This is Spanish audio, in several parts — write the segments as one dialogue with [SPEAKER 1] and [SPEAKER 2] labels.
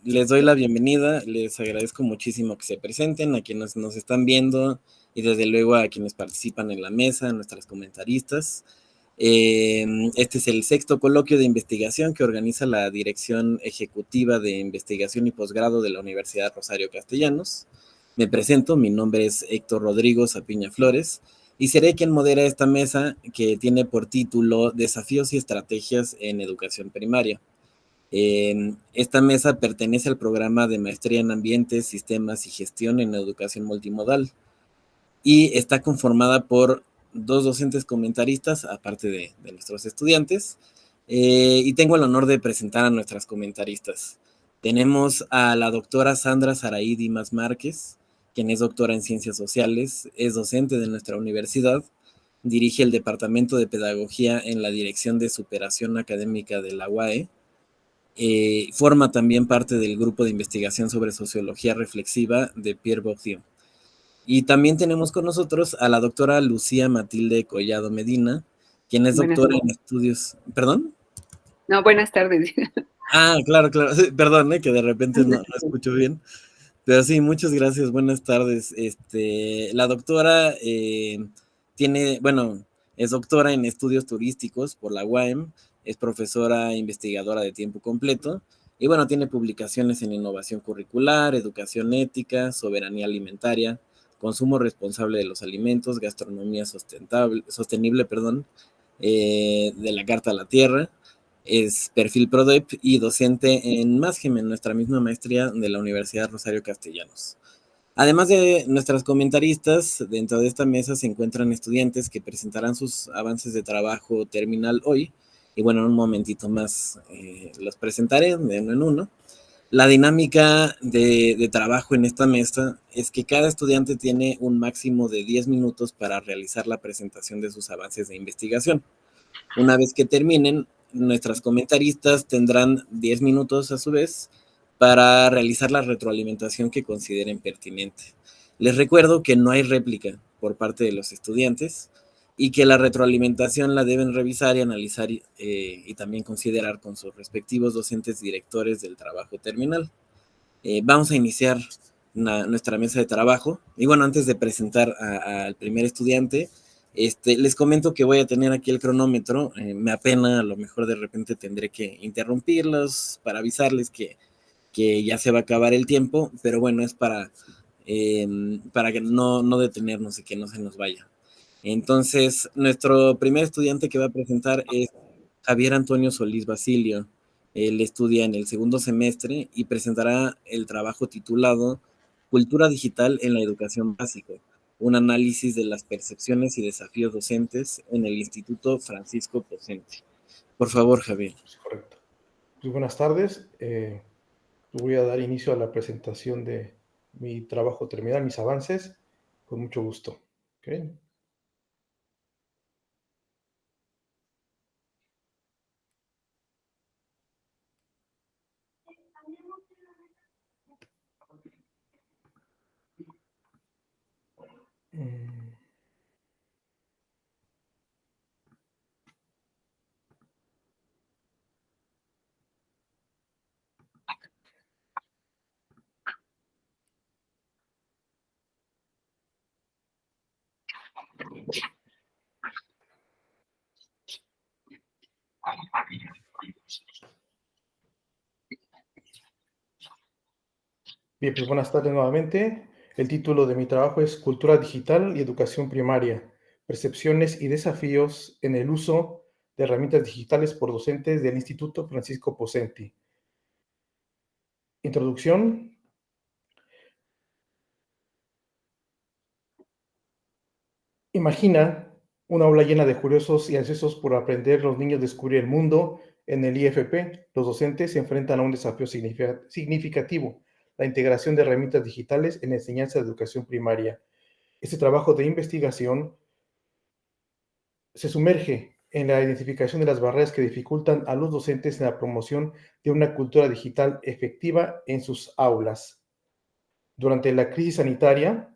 [SPEAKER 1] les doy la bienvenida, les agradezco muchísimo que se presenten, a quienes nos están viendo y desde luego a quienes participan en la mesa, a nuestras comentaristas. Este es el sexto coloquio de investigación que organiza la Dirección Ejecutiva de Investigación y Posgrado de la Universidad Rosario Castellanos. Me presento, mi nombre es Héctor Rodrigo Zapiña Flores y seré quien modera esta mesa que tiene por título Desafíos y Estrategias en Educación Primaria. Esta mesa pertenece al programa de Maestría en Ambientes, Sistemas y Gestión en Educación Multimodal y está conformada por dos docentes comentaristas, aparte de nuestros estudiantes, y tengo el honor de presentar a nuestras comentaristas. Tenemos a la doctora Sandra Saraí Dimas Márquez, quien es doctora en Ciencias Sociales, es docente de nuestra universidad, dirige el Departamento de Pedagogía en la Dirección de Superación Académica de la UAE, forma también parte del grupo de investigación sobre sociología reflexiva de Pierre Bourdieu. Y también tenemos con nosotros a la doctora Lucía Matilde Collado Medina, quien es doctora en estudios... ¿Perdón?
[SPEAKER 2] No, buenas tardes.
[SPEAKER 1] Claro, perdón, que de repente no escucho bien. Pero sí, muchas gracias, buenas tardes. La doctora es doctora en estudios turísticos por la UAM, es profesora investigadora de tiempo completo y bueno, tiene publicaciones en innovación curricular, educación ética, soberanía alimentaria, consumo responsable de los alimentos, gastronomía sostenible, de la Carta a la Tierra. Es perfil PRODEP y docente en MASGEM, en nuestra misma maestría de la Universidad Rosario Castellanos. Además de nuestras comentaristas, dentro de esta mesa se encuentran estudiantes que presentarán sus avances de trabajo terminal hoy, y bueno, en un momentito más los presentaré de uno en uno. La dinámica de trabajo en esta mesa es que cada estudiante tiene un máximo de 10 minutos para realizar la presentación de sus avances de investigación. Una vez que terminen, nuestras comentaristas tendrán 10 minutos a su vez para realizar la retroalimentación que consideren pertinente. Les recuerdo que no hay réplica por parte de los estudiantes y que la retroalimentación la deben revisar y analizar y también considerar con sus respectivos docentes directores del trabajo terminal. Vamos a iniciar nuestra mesa de trabajo y bueno, antes de presentar al primer estudiante, les comento que voy a tener aquí el cronómetro. Me apena, a lo mejor de repente tendré que interrumpirlos para avisarles que ya se va a acabar el tiempo, pero bueno, es para que no detenernos y que no se nos vaya. Entonces, nuestro primer estudiante que va a presentar es Javier Antonio Solís Basilio. Él estudia en el segundo semestre y presentará el trabajo titulado Cultura Digital en la Educación Básica, un análisis de las percepciones y desafíos docentes en el Instituto Francisco Pocenti. Por favor, Javier.
[SPEAKER 3] Correcto. Pues buenas tardes. Voy a dar inicio a la presentación de mi trabajo terminal, mis avances, con mucho gusto. ¿Okay? Bien, pues buenas tardes nuevamente. El título de mi trabajo es Cultura Digital y Educación Primaria, percepciones y desafíos en el uso de herramientas digitales por docentes del Instituto Francisco Pocenti. Introducción. Imagina una aula llena de curiosos y ansiosos por aprender. Los niños descubrir el mundo. En el IFP, los docentes se enfrentan a un desafío significativo, la integración de herramientas digitales en la enseñanza de educación primaria. Este trabajo de investigación se sumerge en la identificación de las barreras que dificultan a los docentes en la promoción de una cultura digital efectiva en sus aulas. Durante la crisis sanitaria,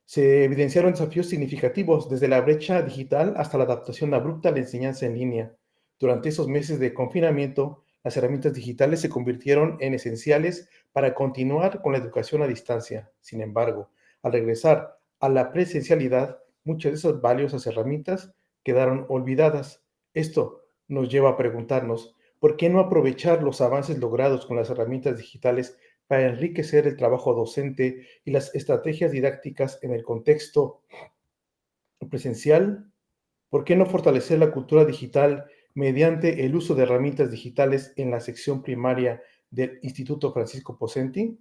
[SPEAKER 3] se evidenciaron desafíos significativos desde la brecha digital hasta la adaptación abrupta a la enseñanza en línea. Durante esos meses de confinamiento, las herramientas digitales se convirtieron en esenciales para continuar con la educación a distancia. Sin embargo, al regresar a la presencialidad, muchas de esas valiosas herramientas quedaron olvidadas. Esto nos lleva a preguntarnos, ¿por qué no aprovechar los avances logrados con las herramientas digitales para enriquecer el trabajo docente y las estrategias didácticas en el contexto presencial? ¿Por qué no fortalecer la cultura digital mediante el uso de herramientas digitales en la sección primaria del Instituto Francisco Pocenti?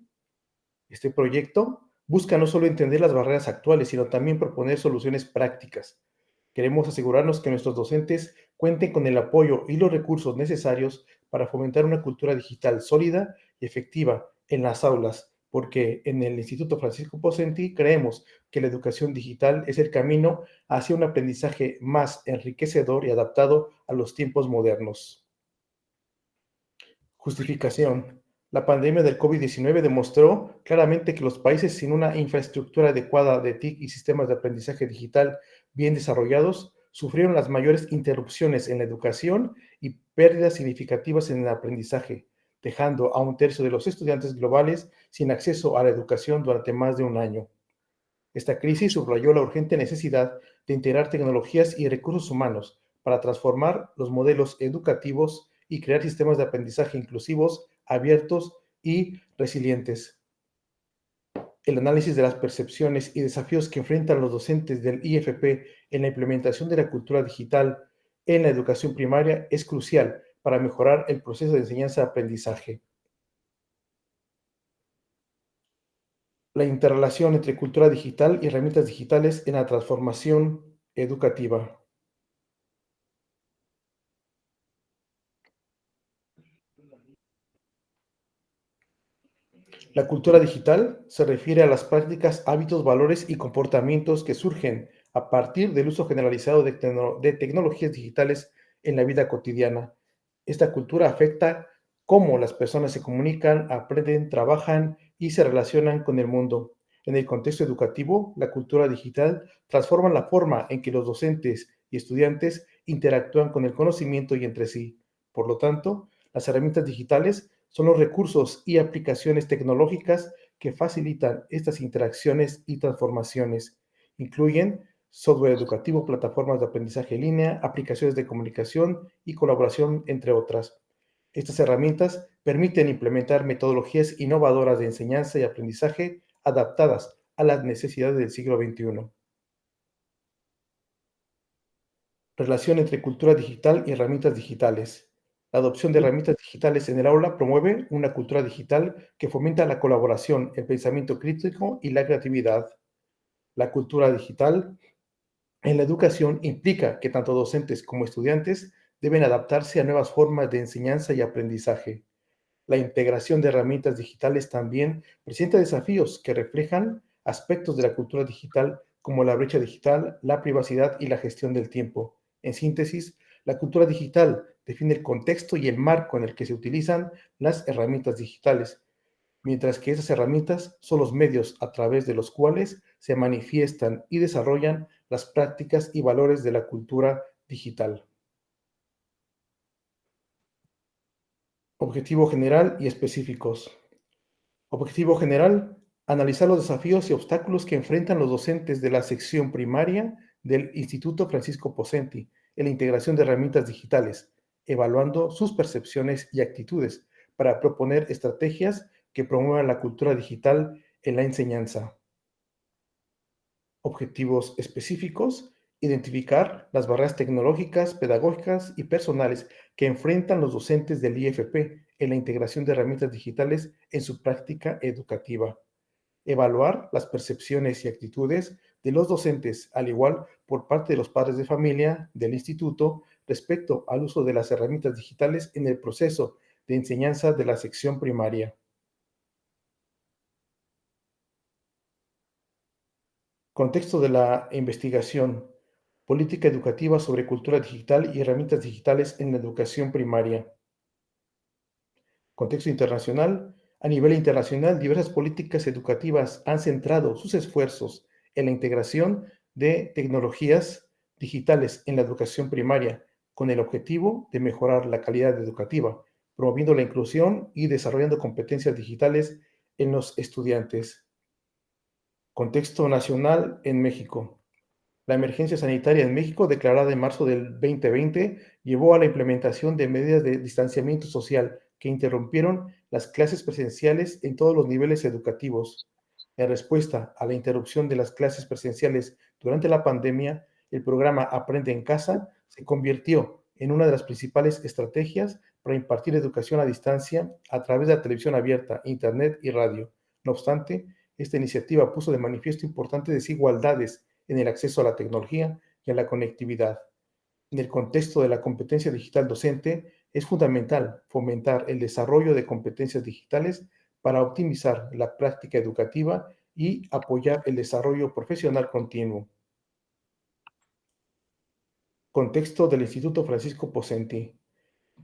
[SPEAKER 3] Este proyecto busca no solo entender las barreras actuales, sino también proponer soluciones prácticas. Queremos asegurarnos que nuestros docentes cuenten con el apoyo y los recursos necesarios para fomentar una cultura digital sólida y efectiva en las aulas, porque en el Instituto Francisco Pocenti creemos que la educación digital es el camino hacia un aprendizaje más enriquecedor y adaptado a los tiempos modernos. Justificación. La pandemia del COVID-19 demostró claramente que los países sin una infraestructura adecuada de TIC y sistemas de aprendizaje digital bien desarrollados sufrieron las mayores interrupciones en la educación y pérdidas significativas en el aprendizaje, dejando a un tercio de los estudiantes globales sin acceso a la educación durante más de un año. Esta crisis subrayó la urgente necesidad de integrar tecnologías y recursos humanos para transformar los modelos educativos y crear sistemas de aprendizaje inclusivos, abiertos y resilientes. El análisis de las percepciones y desafíos que enfrentan los docentes del IFP en la implementación de la cultura digital en la educación primaria es crucial para mejorar el proceso de enseñanza-aprendizaje. La interrelación entre cultura digital y herramientas digitales en la transformación educativa. La cultura digital se refiere a las prácticas, hábitos, valores y comportamientos que surgen a partir del uso generalizado de tecnologías digitales en la vida cotidiana. Esta cultura afecta cómo las personas se comunican, aprenden, trabajan y se relacionan con el mundo. En el contexto educativo, la cultura digital transforma la forma en que los docentes y estudiantes interactúan con el conocimiento y entre sí. Por lo tanto, las herramientas digitales son los recursos y aplicaciones tecnológicas que facilitan estas interacciones y transformaciones. Incluyen software educativo, plataformas de aprendizaje en línea, aplicaciones de comunicación y colaboración, entre otras. Estas herramientas permiten implementar metodologías innovadoras de enseñanza y aprendizaje adaptadas a las necesidades del siglo XXI. Relación entre cultura digital y herramientas digitales. La adopción de herramientas digitales en el aula promueve una cultura digital que fomenta la colaboración, el pensamiento crítico y la creatividad. La cultura digital en la educación implica que tanto docentes como estudiantes deben adaptarse a nuevas formas de enseñanza y aprendizaje. La integración de herramientas digitales también presenta desafíos que reflejan aspectos de la cultura digital como la brecha digital, la privacidad y la gestión del tiempo. En síntesis, la cultura digital define el contexto y el marco en el que se utilizan las herramientas digitales, mientras que esas herramientas son los medios a través de los cuales se manifiestan y desarrollan las prácticas y valores de la cultura digital. Objetivo general y específicos. Objetivo general, analizar los desafíos y obstáculos que enfrentan los docentes de la sección primaria del Instituto Francisco Pocenti en la integración de herramientas digitales, evaluando sus percepciones y actitudes para proponer estrategias que promuevan la cultura digital en la enseñanza. Objetivos específicos, identificar las barreras tecnológicas, pedagógicas y personales que enfrentan los docentes del IFP en la integración de herramientas digitales en su práctica educativa. Evaluar las percepciones y actitudes de los docentes, al igual por parte de los padres de familia del instituto, respecto al uso de las herramientas digitales en el proceso de enseñanza de la sección primaria. Contexto de la investigación. Política educativa sobre cultura digital y herramientas digitales en la educación primaria. Contexto internacional. A nivel internacional, diversas políticas educativas han centrado sus esfuerzos en la integración de tecnologías digitales en la educación primaria, con el objetivo de mejorar la calidad educativa, promoviendo la inclusión y desarrollando competencias digitales en los estudiantes. Contexto nacional en México. La emergencia sanitaria en México, declarada en marzo del 2020, llevó a la implementación de medidas de distanciamiento social que interrumpieron las clases presenciales en todos los niveles educativos. En respuesta a la interrupción de las clases presenciales durante la pandemia, el programa Aprende en Casa se convirtió en una de las principales estrategias para impartir educación a distancia a través de la televisión abierta, internet y radio. No obstante, esta iniciativa puso de manifiesto importantes desigualdades en el acceso a la tecnología y a la conectividad. En el contexto de la competencia digital docente, es fundamental fomentar el desarrollo de competencias digitales para optimizar la práctica educativa y apoyar el desarrollo profesional continuo. Contexto del Instituto Francisco Pocenti.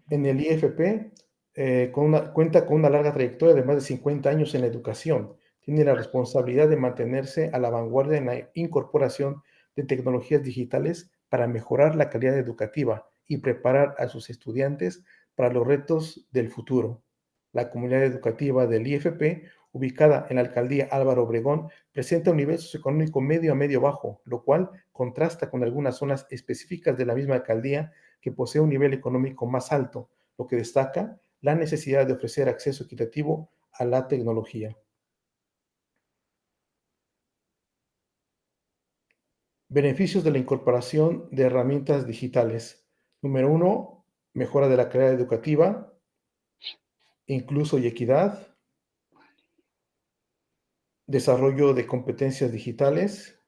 [SPEAKER 3] En el IFP cuenta con una larga trayectoria de más de 50 años en la educación. Tiene la responsabilidad de mantenerse a la vanguardia en la incorporación de tecnologías digitales para mejorar la calidad educativa y preparar a sus estudiantes para los retos del futuro. La comunidad educativa del IFP, ubicada en la alcaldía Álvaro Obregón, presenta un nivel socioeconómico medio a medio bajo, lo cual contrasta con algunas zonas específicas de la misma alcaldía que posee un nivel económico más alto, lo que destaca la necesidad de ofrecer acceso equitativo a la tecnología. Beneficios de la incorporación de herramientas digitales. Número 1, mejora de la calidad educativa, incluso y equidad, desarrollo de competencias digitales,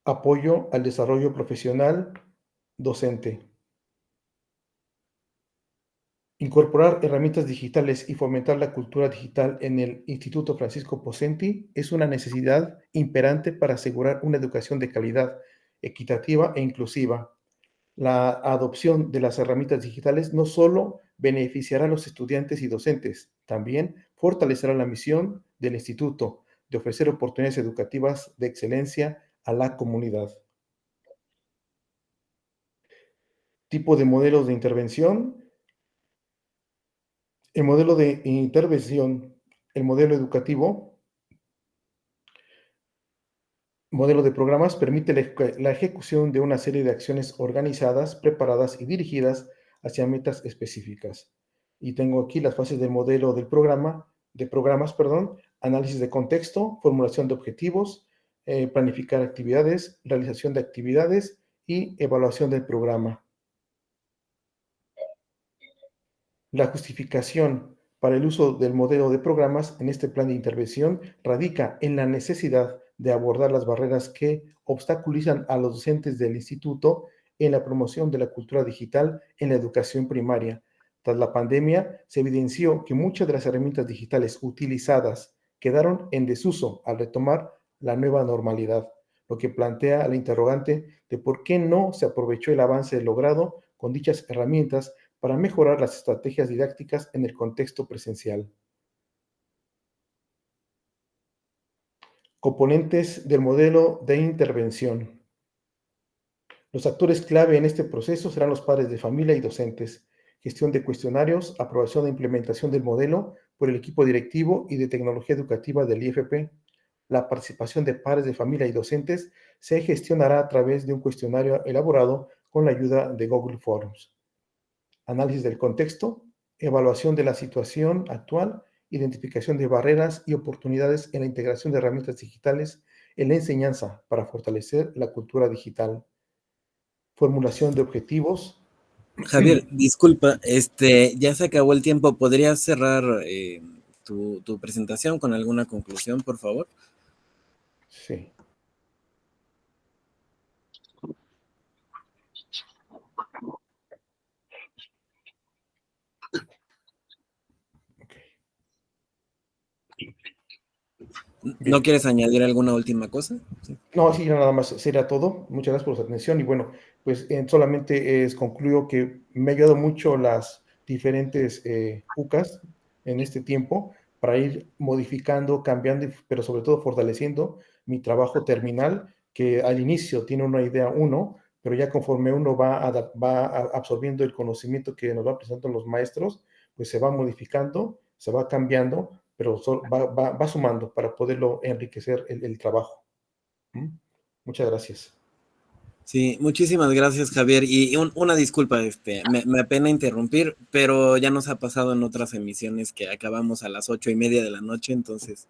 [SPEAKER 3] apoyo al desarrollo profesional docente. Incorporar herramientas digitales y fomentar la cultura digital en el Instituto Francisco Pocenti es una necesidad imperante para asegurar una educación de calidad, equitativa e inclusiva. La adopción de las herramientas digitales no solo beneficiará a los estudiantes y docentes, también fortalecerá la misión del instituto de ofrecer oportunidades educativas de excelencia a la comunidad. Tipo de modelos de intervención. El modelo de intervención, el modelo educativo, modelo de programas permite la ejecución de una serie de acciones organizadas, preparadas y dirigidas hacia metas específicas. Y tengo aquí las fases del modelo del programa, análisis de contexto, formulación de objetivos, planificar actividades, realización de actividades y evaluación del programa. La justificación para el uso del modelo de programas en este plan de intervención radica en la necesidad de abordar las barreras que obstaculizan a los docentes del instituto en la promoción de la cultura digital en la educación primaria. Tras la pandemia, se evidenció que muchas de las herramientas digitales utilizadas quedaron en desuso al retomar la nueva normalidad, lo que plantea la interrogante de por qué no se aprovechó el avance logrado con dichas herramientas para mejorar las estrategias didácticas en el contexto presencial. Componentes del modelo de intervención. Los actores clave en este proceso serán los padres de familia y docentes, gestión de cuestionarios, aprobación e implementación del modelo por el equipo directivo y de tecnología educativa del IFP. La participación de padres de familia y docentes se gestionará a través de un cuestionario elaborado con la ayuda de Google Forms. Análisis del contexto, evaluación de la situación actual, identificación de barreras y oportunidades en la integración de herramientas digitales en la enseñanza para fortalecer la cultura digital. Formulación de objetivos.
[SPEAKER 1] Javier, disculpa, ya se acabó el tiempo. ¿Podrías cerrar tu presentación con alguna conclusión, por favor?
[SPEAKER 3] Sí.
[SPEAKER 1] ¿No quieres añadir alguna última cosa?
[SPEAKER 3] Sí. No, sí, nada más sería todo. Muchas gracias por su atención y bueno, pues solamente concluyo que me ha ayudado mucho las diferentes UCAs en este tiempo para ir modificando, cambiando, pero sobre todo fortaleciendo mi trabajo terminal, que al inicio tiene una idea uno, pero ya conforme uno va absorbiendo el conocimiento que nos va presentando los maestros, pues se va modificando, se va cambiando, pero va sumando para poderlo enriquecer el trabajo. ¿Mm? Muchas gracias.
[SPEAKER 1] Sí, muchísimas gracias, Javier. Y una disculpa, me apena interrumpir, pero ya nos ha pasado en otras emisiones que acabamos a las 8:30 de la noche, entonces,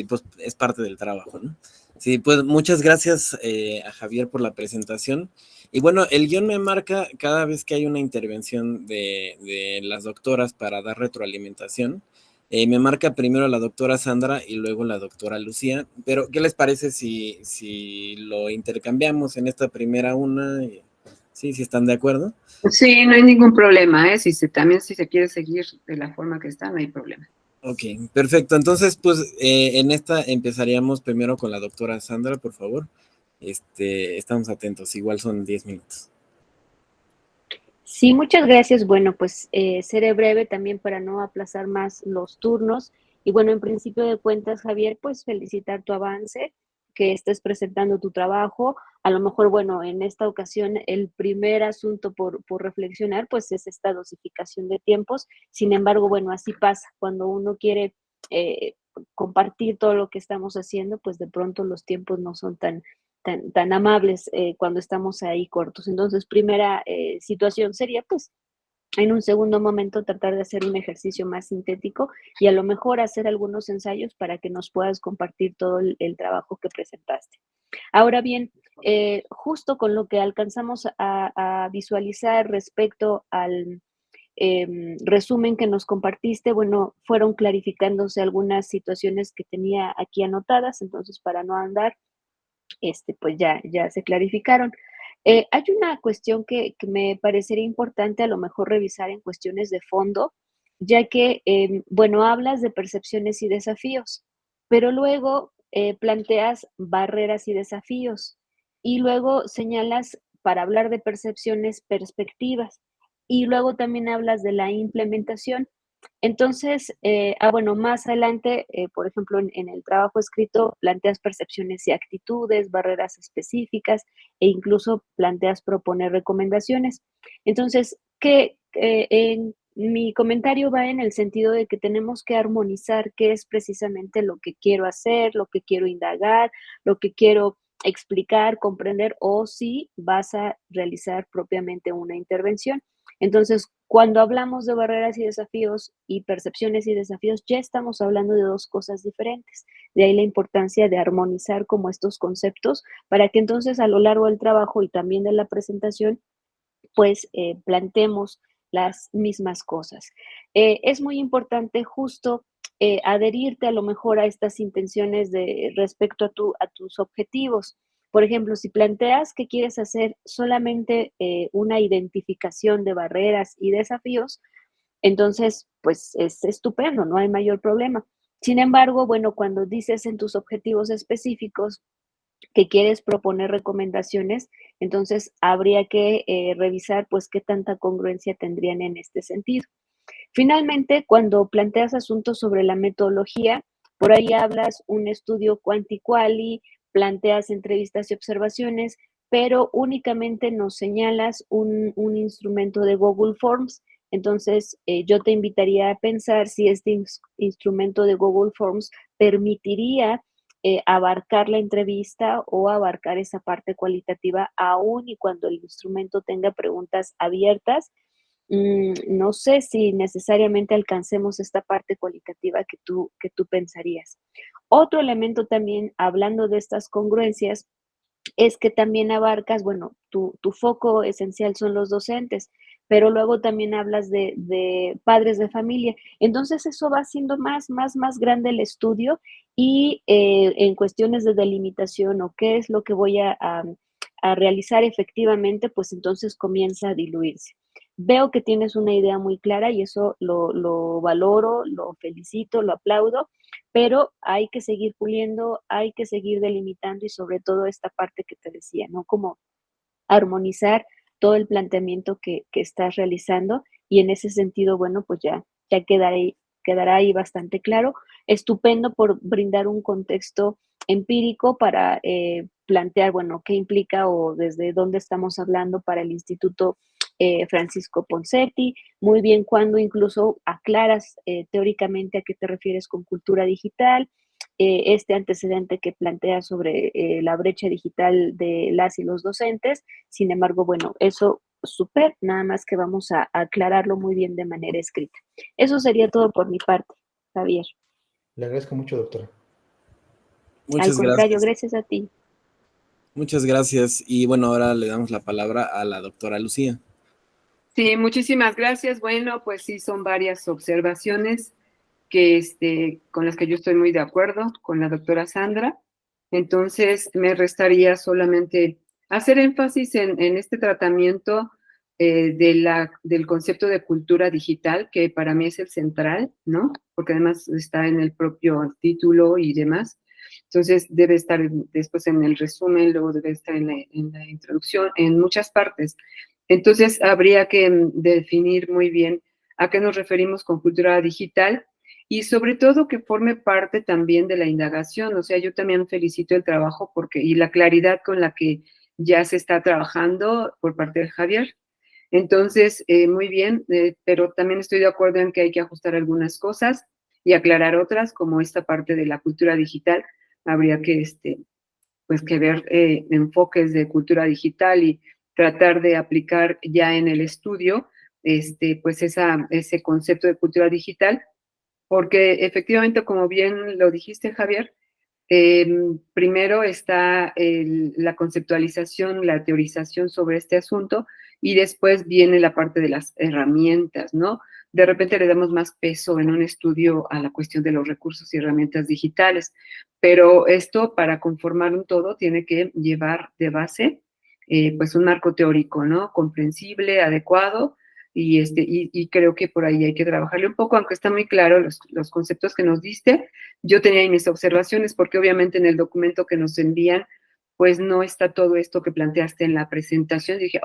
[SPEAKER 1] pues es parte del trabajo, ¿no? Sí, pues muchas gracias a Javier por la presentación. Y bueno, el guión me marca cada vez que hay una intervención de las doctoras para dar retroalimentación. Me marca primero la doctora Sandra y luego la doctora Lucía, pero ¿qué les parece si lo intercambiamos en esta primera una? Sí, si están de acuerdo.
[SPEAKER 2] Sí, no hay ningún problema, ¿eh? También si se quiere seguir de la forma que está, no hay problema.
[SPEAKER 1] Ok, perfecto. Entonces, pues en esta empezaríamos primero con la doctora Sandra, por favor. Estamos atentos, igual son 10 minutos.
[SPEAKER 4] Sí, muchas gracias. Bueno, pues seré breve también para no aplazar más los turnos. Y bueno, en principio de cuentas, Javier, pues felicitar tu avance, que estés presentando tu trabajo. A lo mejor, bueno, en esta ocasión el primer asunto por reflexionar, pues es esta dosificación de tiempos. Sin embargo, bueno, así pasa. Cuando uno quiere compartir todo lo que estamos haciendo, pues de pronto los tiempos no son tan amables cuando estamos ahí cortos. Entonces, primera situación sería, pues, en un segundo momento tratar de hacer un ejercicio más sintético y a lo mejor hacer algunos ensayos para que nos puedas compartir todo el trabajo que presentaste. Ahora bien, justo con lo que alcanzamos a visualizar respecto al resumen que nos compartiste, bueno, fueron clarificándose algunas situaciones que tenía aquí anotadas, entonces para no andar pues ya se clarificaron. Hay una cuestión que me parecería importante a lo mejor revisar en cuestiones de fondo, ya que, bueno, hablas de percepciones y desafíos, pero luego planteas barreras y desafíos, y luego señalas para hablar de percepciones, perspectivas, y luego también hablas de la implementación. Entonces, bueno, más adelante, por ejemplo, en el trabajo escrito, planteas percepciones y actitudes, barreras específicas e incluso planteas proponer recomendaciones. Entonces, en mi comentario va en el sentido de que tenemos que armonizar qué es precisamente lo que quiero hacer, lo que quiero indagar, lo que quiero explicar, comprender, o si vas a realizar propiamente una intervención. Entonces, cuando hablamos de barreras y desafíos y percepciones y desafíos, ya estamos hablando de dos cosas diferentes. De ahí la importancia de armonizar como estos conceptos para que entonces a lo largo del trabajo y también de la presentación, pues planteemos las mismas cosas. Es muy importante justo adherirte a lo mejor a estas intenciones de respecto a tus objetivos. Por ejemplo, si planteas que quieres hacer solamente una identificación de barreras y desafíos, entonces, pues es estupendo, no hay mayor problema. Sin embargo, bueno, cuando dices en tus objetivos específicos que quieres proponer recomendaciones, entonces habría que revisar pues qué tanta congruencia tendrían en este sentido. Finalmente, cuando planteas asuntos sobre la metodología, por ahí hablas un estudio quanti-quali, planteas entrevistas y observaciones, pero únicamente nos señalas un instrumento de Google Forms. Entonces, yo te invitaría a pensar si este instrumento de Google Forms permitiría abarcar la entrevista o abarcar esa parte cualitativa, aún y cuando el instrumento tenga preguntas abiertas. No sé si necesariamente alcancemos esta parte cualitativa que tú pensarías. Otro elemento también, hablando de estas congruencias, es que también abarcas, bueno, tu foco esencial son los docentes, pero luego también hablas de padres de familia. Entonces eso va haciendo más grande el estudio y en cuestiones de delimitación o qué es lo que voy a realizar efectivamente, pues entonces comienza a diluirse. Veo que tienes una idea muy clara y eso lo valoro, lo felicito, lo aplaudo, pero hay que seguir puliendo, hay que seguir delimitando y sobre todo esta parte que te decía, ¿no? Como armonizar todo el planteamiento que estás realizando y en ese sentido, bueno, pues ya quedará ahí bastante claro. Estupendo por brindar un contexto empírico para plantear, bueno, qué implica o desde dónde estamos hablando para el Instituto Francisco Ponseti, muy bien cuando incluso aclaras teóricamente a qué te refieres con cultura digital, este antecedente que planteas sobre la brecha digital de las y los docentes. Sin embargo, bueno, eso súper, nada más que vamos a aclararlo muy bien de manera escrita. Eso sería todo por mi parte, Javier.
[SPEAKER 3] Le agradezco mucho, doctora.
[SPEAKER 4] Al
[SPEAKER 1] Muchas
[SPEAKER 4] contrario,
[SPEAKER 1] gracias.
[SPEAKER 4] gracias a ti.
[SPEAKER 1] Muchas gracias. Y bueno, ahora le damos la palabra a la doctora Lucía.
[SPEAKER 2] Sí, muchísimas gracias. Bueno, pues sí, son varias observaciones con las que yo estoy muy de acuerdo con la doctora Sandra. Entonces, me restaría solamente hacer énfasis en este tratamiento del concepto de cultura digital, que para mí es el central, ¿no? Porque además está en el propio título y demás. Entonces, debe estar después en el resumen, luego debe estar en la introducción, en muchas partes. Entonces, habría que definir muy bien a qué nos referimos con cultura digital y sobre todo que forme parte también de la indagación. O sea, yo también felicito el trabajo y la claridad con la que ya se está trabajando por parte de Javier. Entonces, muy bien, pero también estoy de acuerdo en que hay que ajustar algunas cosas y aclarar otras, como esta parte de la cultura digital. Habría que, pues, que ver enfoques de cultura digital y tratar de aplicar ya en el estudio, pues, ese concepto de cultura digital, porque efectivamente, como bien lo dijiste, Javier, primero está la conceptualización, la teorización sobre este asunto y después viene la parte de las herramientas, ¿no? De repente le damos más peso en un estudio a la cuestión de los recursos y herramientas digitales, pero esto para conformar un todo tiene que llevar de base pues un marco teórico, ¿no? Comprensible, adecuado y creo que por ahí hay que trabajarle un poco, aunque está muy claro los conceptos que nos diste. Yo tenía ahí mis observaciones porque obviamente en el documento que nos envían, pues no está todo esto que planteaste en la presentación. Y dije,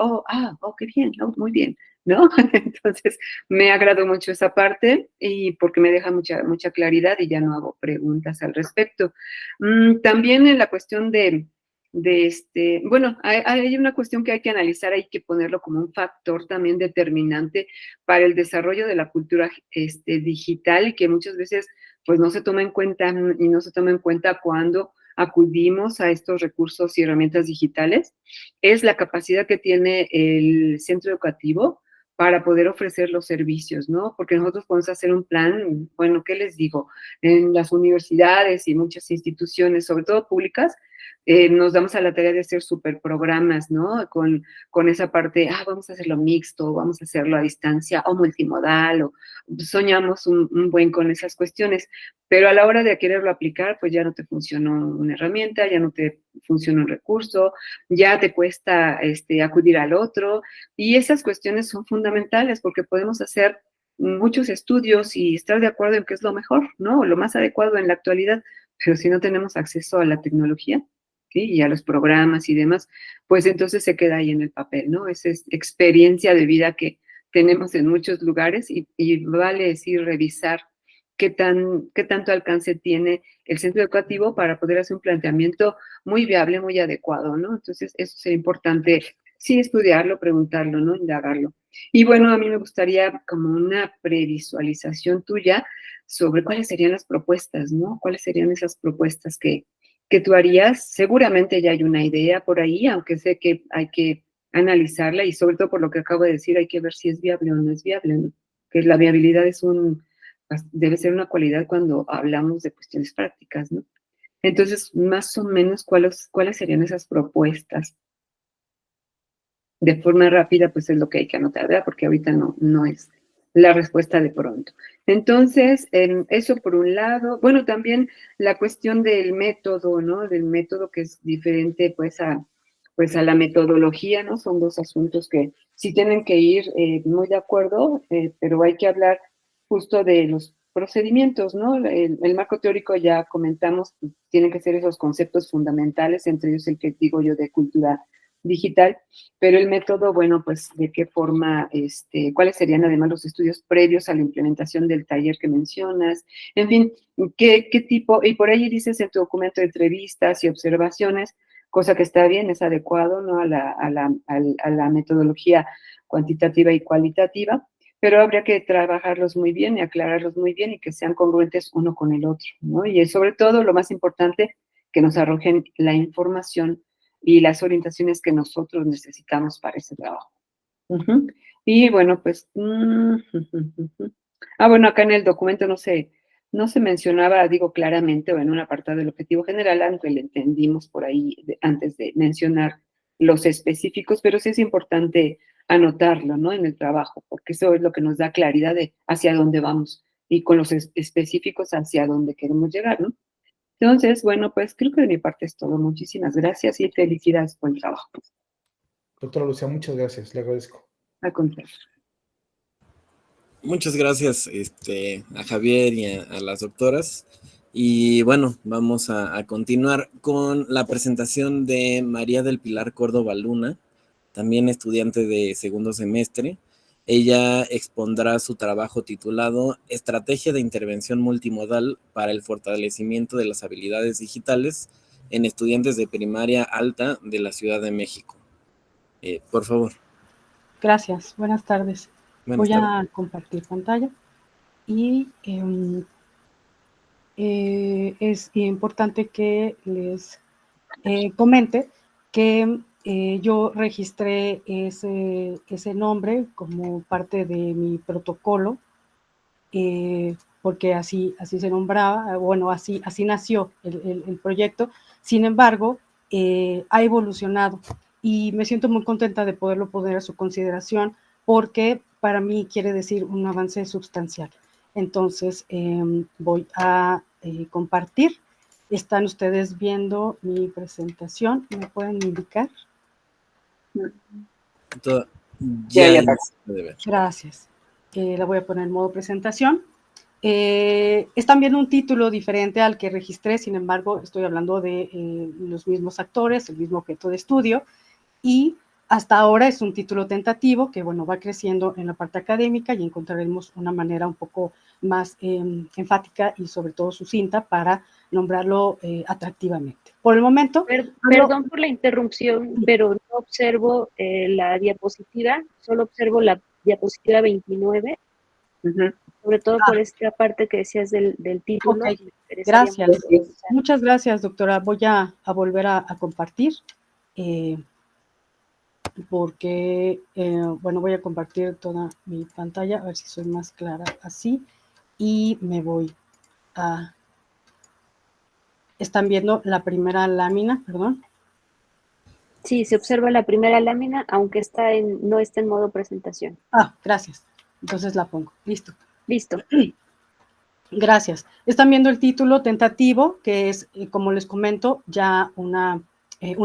[SPEAKER 2] qué bien, oh, muy bien, ¿no? Entonces, me agradó mucho esa parte y porque me deja mucha claridad y ya no hago preguntas al respecto. También en la cuestión bueno, hay una cuestión que hay que analizar, hay que ponerlo como un factor también determinante para el desarrollo de la cultura digital y que muchas veces pues no se toma en cuenta y no se toma en cuenta cuando acudimos a estos recursos y herramientas digitales, es la capacidad que tiene el centro educativo para poder ofrecer los servicios, ¿no? Porque nosotros podemos hacer un plan, bueno, ¿qué les digo? En las universidades y muchas instituciones, sobre todo públicas, nos damos a la tarea de hacer super programas, ¿no? Con esa parte, vamos a hacerlo mixto, vamos a hacerlo a distancia o multimodal, o soñamos un buen con esas cuestiones, pero a la hora de quererlo aplicar, pues ya no te funcionó una herramienta, ya no te funciona un recurso, ya te cuesta acudir al otro, y esas cuestiones son fundamentales porque podemos hacer muchos estudios y estar de acuerdo en qué es lo mejor, ¿no? Lo más adecuado en la actualidad, pero si no tenemos acceso a la tecnología, ¿sí? Y a los programas y demás, pues entonces se queda ahí en el papel, ¿no? Esa es experiencia de vida que tenemos en muchos lugares y vale decir, revisar qué tanto alcance tiene el centro educativo para poder hacer un planteamiento muy viable, muy adecuado, ¿no? Entonces, eso sería importante, sí, estudiarlo, preguntarlo, ¿no? Indagarlo. Y bueno, a mí me gustaría como una previsualización tuya sobre cuáles serían las propuestas, ¿no? ¿Cuáles serían esas propuestas que tú harías? Seguramente ya hay una idea por ahí, aunque sé que hay que analizarla y sobre todo por lo que acabo de decir, hay que ver si es viable o no es viable, ¿no? Que la viabilidad debe ser una cualidad cuando hablamos de cuestiones prácticas, ¿no? Entonces, más o menos, ¿cuáles serían esas propuestas? De forma rápida, pues es lo que hay que anotar, ¿verdad? Porque ahorita no es la respuesta de pronto. Entonces, eso por un lado. Bueno, también la cuestión del método, ¿no? Del método que es diferente, pues, a la metodología, ¿no? Son dos asuntos que sí tienen que ir muy de acuerdo, pero hay que hablar justo de los procedimientos, ¿no? El marco teórico ya comentamos, pues, tienen que ser esos conceptos fundamentales, entre ellos el que digo yo de cultura digital, pero el método, bueno, pues de qué forma, cuáles serían además los estudios previos a la implementación del taller que mencionas, en fin, qué tipo, y por ahí dices en tu documento de entrevistas y observaciones, cosa que está bien, es adecuado, ¿no? A la metodología cuantitativa y cualitativa, pero habría que trabajarlos muy bien y aclararlos muy bien y que sean congruentes uno con el otro, ¿no? Y sobre todo, lo más importante, que nos arrojen la información y las orientaciones que nosotros necesitamos para ese trabajo. Uh-huh. Y bueno, pues, bueno, acá en el documento no se mencionaba, digo claramente, o en un apartado del objetivo general, aunque le entendimos por ahí antes de mencionar los específicos, pero sí es importante anotarlo, ¿no? En el trabajo, porque eso es lo que nos da claridad de hacia dónde vamos y con los específicos hacia dónde queremos llegar, ¿no? Entonces, bueno, pues creo que de mi parte es todo. Muchísimas gracias y felicidades por el trabajo.
[SPEAKER 3] Doctora Lucía, muchas gracias, le agradezco.
[SPEAKER 2] Al contrario.
[SPEAKER 1] Muchas gracias a Javier y a las doctoras. Y bueno, vamos a continuar con la presentación de María del Pilar Córdoba Luna, también estudiante de segundo semestre. Ella expondrá su trabajo titulado Estrategia de Intervención Multimodal para el Fortalecimiento de las Habilidades Digitales en Estudiantes de Primaria Alta de la Ciudad de México. Por favor.
[SPEAKER 5] Gracias, buenas tardes. Voy a compartir pantalla y es importante que les comente que yo registré ese nombre como parte de mi protocolo, porque así se nombraba, bueno, así nació el proyecto. Sin embargo, ha evolucionado y me siento muy contenta de poderlo poner a su consideración, porque para mí quiere decir un avance sustancial. Entonces, voy a compartir. ¿Están ustedes viendo mi presentación? ¿Me pueden indicar?
[SPEAKER 2] Ya.
[SPEAKER 5] Gracias. La voy a poner en modo presentación. Es también un título diferente al que registré, sin embargo, estoy hablando de los mismos actores, el mismo objeto de estudio, y hasta ahora es un título tentativo que, bueno, va creciendo en la parte académica y encontraremos una manera un poco más enfática y sobre todo sucinta para nombrarlo atractivamente. Por el momento...
[SPEAKER 4] Perdón por la interrupción, pero no observo la diapositiva, solo observo la diapositiva 29, sobre todo por esta parte que decías del título.
[SPEAKER 5] Okay. Gracias. Muchas gracias, doctora. Voy a volver a compartir. Porque, bueno, voy a compartir toda mi pantalla, a ver si soy más clara así, y me voy a... ¿Están viendo la primera lámina? Perdón.
[SPEAKER 4] Sí, se observa la primera lámina, aunque no está en modo presentación.
[SPEAKER 5] Gracias. Entonces la pongo. Listo.
[SPEAKER 4] Listo.
[SPEAKER 5] Gracias. Están viendo el título tentativo, que es, como les comento, ya un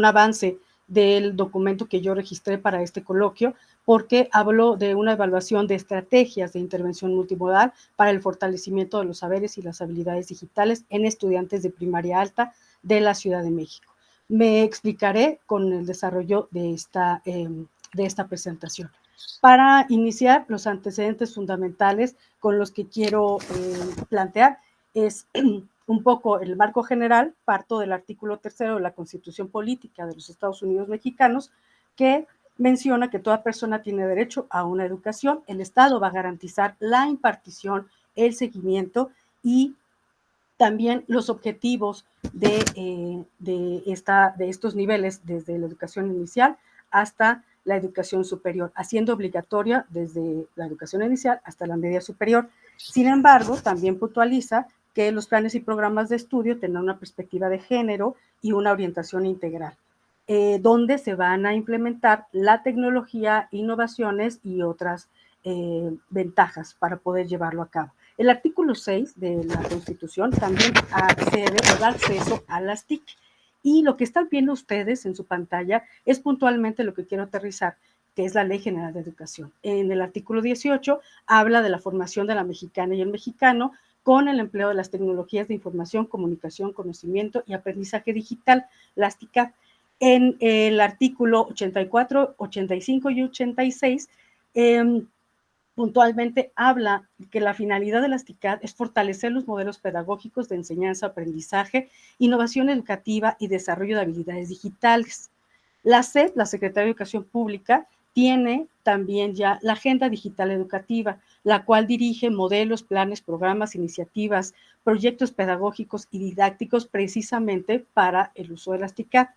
[SPEAKER 5] avance del documento que yo registré para este coloquio, porque hablo de una evaluación de estrategias de intervención multimodal para el fortalecimiento de los saberes y las habilidades digitales en estudiantes de primaria alta de la Ciudad de México. Me explicaré con el desarrollo de esta presentación. Para iniciar, los antecedentes fundamentales con los que quiero plantear es un poco el marco general. Parto del artículo 3 de la Constitución Política de los Estados Unidos Mexicanos, que menciona que toda persona tiene derecho a una educación. El Estado va a garantizar la impartición, el seguimiento y también los objetivos de estos niveles, desde la educación inicial hasta la educación superior, haciendo obligatoria desde la educación inicial hasta la media superior. Sin embargo, también puntualiza que los planes y programas de estudio tendrán una perspectiva de género y una orientación integral, donde se van a implementar la tecnología, innovaciones y otras ventajas para poder llevarlo a cabo. El artículo 6 de la Constitución también accede o da acceso a las TIC. Y lo que están viendo ustedes en su pantalla es puntualmente lo que quiero aterrizar, que es la Ley General de Educación. En el artículo 18 habla de la formación de la mexicana y el mexicano con el empleo de las tecnologías de información, comunicación, conocimiento y aprendizaje digital, las TICAP. En el artículo 84, 85 y 86, puntualmente habla que la finalidad de las TICAD es fortalecer los modelos pedagógicos de enseñanza, aprendizaje, innovación educativa y desarrollo de habilidades digitales. La SEP, la Secretaría de Educación Pública, tiene también ya la Agenda Digital Educativa, la cual dirige modelos, planes, programas, iniciativas, proyectos pedagógicos y didácticos precisamente para el uso de las TICAD.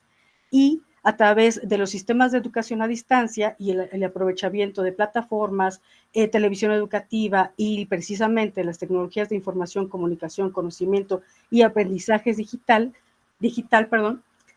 [SPEAKER 5] Y a través de los sistemas de educación a distancia y el aprovechamiento de plataformas, televisión educativa y precisamente las tecnologías de información, comunicación, conocimiento y aprendizaje digital,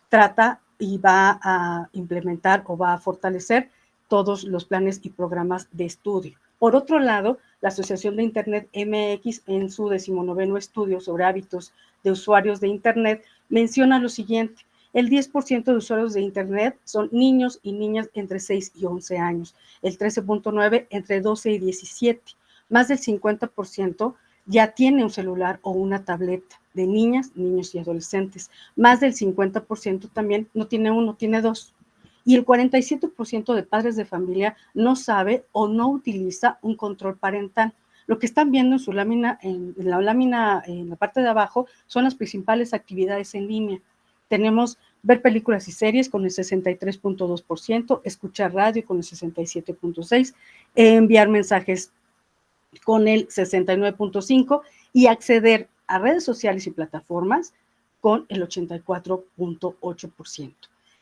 [SPEAKER 5] trata y va a implementar o va a fortalecer todos los planes y programas de estudio. Por otro lado, la Asociación de Internet MX, en su 19º estudio sobre hábitos de usuarios de Internet, menciona lo siguiente: el 10% de usuarios de Internet son niños y niñas entre 6 y 11 años, el 13.9% entre 12 y 17. Más del 50% ya tiene un celular o una tableta, de niñas, niños y adolescentes. Más del 50% también no tiene uno, tiene dos. Y el 47% de padres de familia no sabe o no utiliza un control parental. Lo que están viendo en su lámina, en la parte de abajo, son las principales actividades en línea. Tenemos ver películas y series con el 63.2%, escuchar radio con el 67.6%, enviar mensajes con el 69.5% y acceder a redes sociales y plataformas con el 84.8%.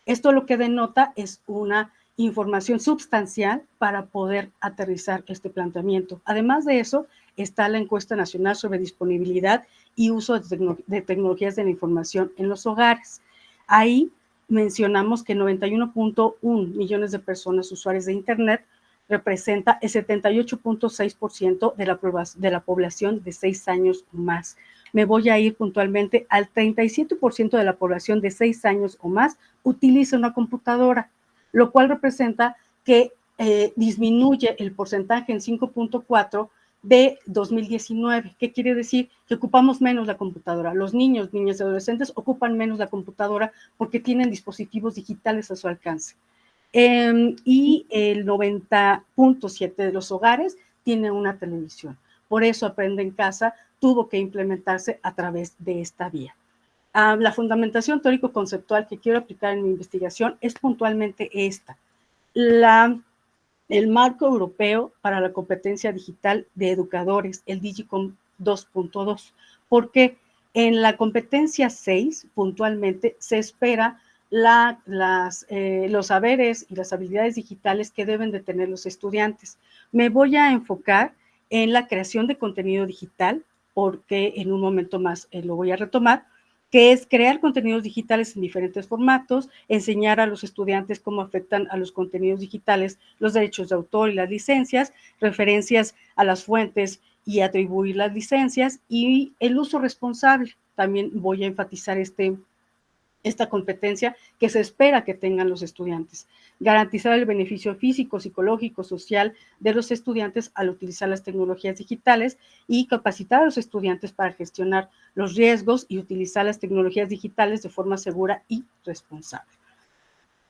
[SPEAKER 5] Esto lo que denota es una información sustancial para poder aterrizar este planteamiento. Además de eso, está la encuesta nacional sobre disponibilidad y uso de tecnologías de la información en los hogares. Ahí mencionamos que 91.1 millones de personas usuarias de Internet representa el 78.6% de la población de 6 años o más. Me voy a ir puntualmente al 37% de la población de 6 años o más utiliza una computadora, lo cual representa que disminuye el porcentaje en 5.4 de 2019. ¿Qué quiere decir? Que ocupamos menos la computadora. Los niños, niñas y adolescentes ocupan menos la computadora porque tienen dispositivos digitales a su alcance. Y el 90.7% de los hogares tienen una televisión. Por eso Aprende en Casa tuvo que implementarse a través de esta vía. La fundamentación teórico-conceptual que quiero aplicar en mi investigación es puntualmente esta: el marco europeo para la competencia digital de educadores, el Digicom 2.2, porque en la competencia 6, puntualmente, se espera los saberes y las habilidades digitales que deben de tener los estudiantes. Me voy a enfocar en la creación de contenido digital, porque en un momento más lo voy a retomar, que es crear contenidos digitales en diferentes formatos, enseñar a los estudiantes cómo afectan a los contenidos digitales los derechos de autor y las licencias, referencias a las fuentes y atribuir las licencias, y el uso responsable. También voy a enfatizar esta competencia que se espera que tengan los estudiantes. Garantizar el beneficio físico, psicológico, social de los estudiantes al utilizar las tecnologías digitales y capacitar a los estudiantes para gestionar los riesgos y utilizar las tecnologías digitales de forma segura y responsable.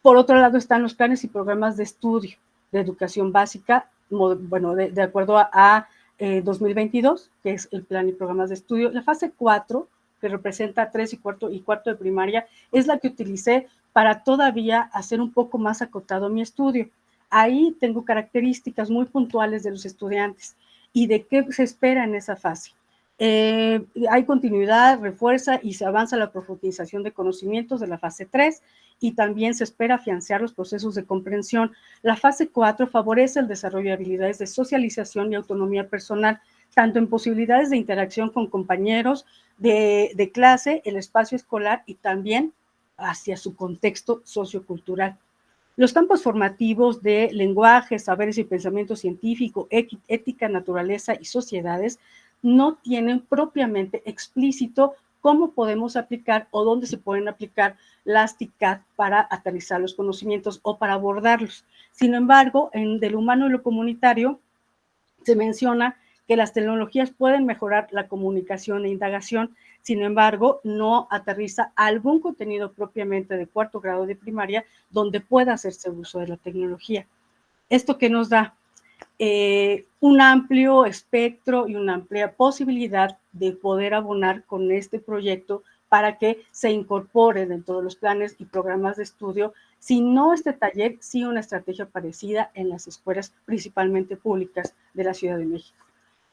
[SPEAKER 5] Por otro lado están los planes y programas de estudio de educación básica, bueno, de acuerdo a 2022, que es el plan y programas de estudio. La fase 4, que representa 3 y cuarto de primaria, es la que utilicé para todavía hacer un poco más acotado mi estudio. Ahí tengo características muy puntuales de los estudiantes y de qué se espera en esa fase. Hay continuidad, refuerza y se avanza la profundización de conocimientos de la fase 3 y también se espera afianzar los procesos de comprensión. La fase 4 favorece el desarrollo de habilidades de socialización y autonomía personal, tanto en posibilidades de interacción con compañeros de clase, el espacio escolar y también hacia su contexto sociocultural. Los campos formativos de lenguaje, saberes y pensamiento científico, ética, naturaleza y sociedades no tienen propiamente explícito cómo podemos aplicar o dónde se pueden aplicar las TICAD para aterrizar los conocimientos o para abordarlos. Sin embargo, en del humano y lo comunitario se menciona que las tecnologías pueden mejorar la comunicación e indagación, sin embargo, no aterriza algún contenido propiamente de cuarto grado de primaria donde pueda hacerse uso de la tecnología. ¿Esto qué nos da? Un amplio espectro y una amplia posibilidad de poder abonar con este proyecto para que se incorpore dentro de los planes y programas de estudio, si no este taller, sí una estrategia parecida en las escuelas principalmente públicas de la Ciudad de México.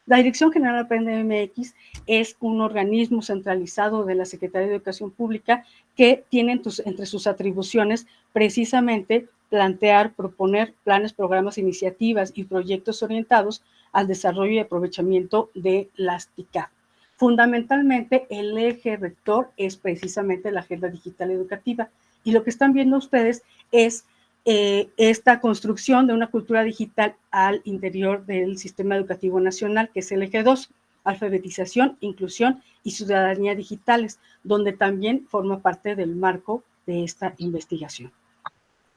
[SPEAKER 5] La Dirección General Aprende MX es un organismo centralizado de la Secretaría de Educación Pública que tiene entre sus atribuciones precisamente plantear, proponer planes, programas, iniciativas y proyectos orientados al desarrollo y aprovechamiento de las TICAP. Fundamentalmente, el eje rector es precisamente la Agenda Digital Educativa, y lo que están viendo ustedes es esta construcción de una cultura digital al interior del sistema educativo nacional, que es el eje 2, alfabetización, inclusión y ciudadanía digitales, donde también forma parte del marco de esta investigación.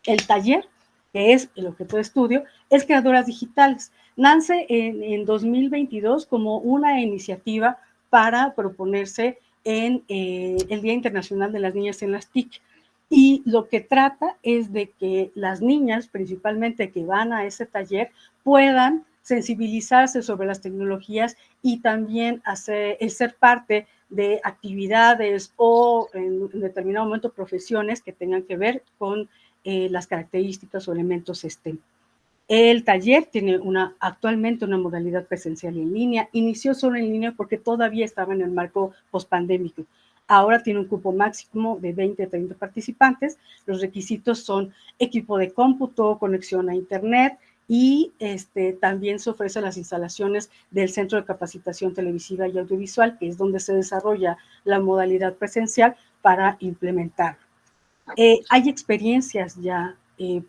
[SPEAKER 5] El taller, que es el objeto de estudio, es Creadoras Digitales. Nace en 2022 como una iniciativa para proponerse en el Día Internacional de las Niñas en las TIC. Y lo que trata es de que las niñas, principalmente que van a ese taller, puedan sensibilizarse sobre las tecnologías y también ser parte de actividades o en determinado momento profesiones que tengan que ver con las características o elementos STEM. El taller tiene actualmente una modalidad presencial y en línea. Inició solo en línea porque todavía estaba en el marco pospandémico. Ahora tiene un cupo máximo de 20 a 30 participantes. Los requisitos son equipo de cómputo, conexión a internet y también se ofrecen las instalaciones del Centro de Capacitación Televisiva y Audiovisual, que es donde se desarrolla la modalidad presencial para implementar. Hay experiencias ya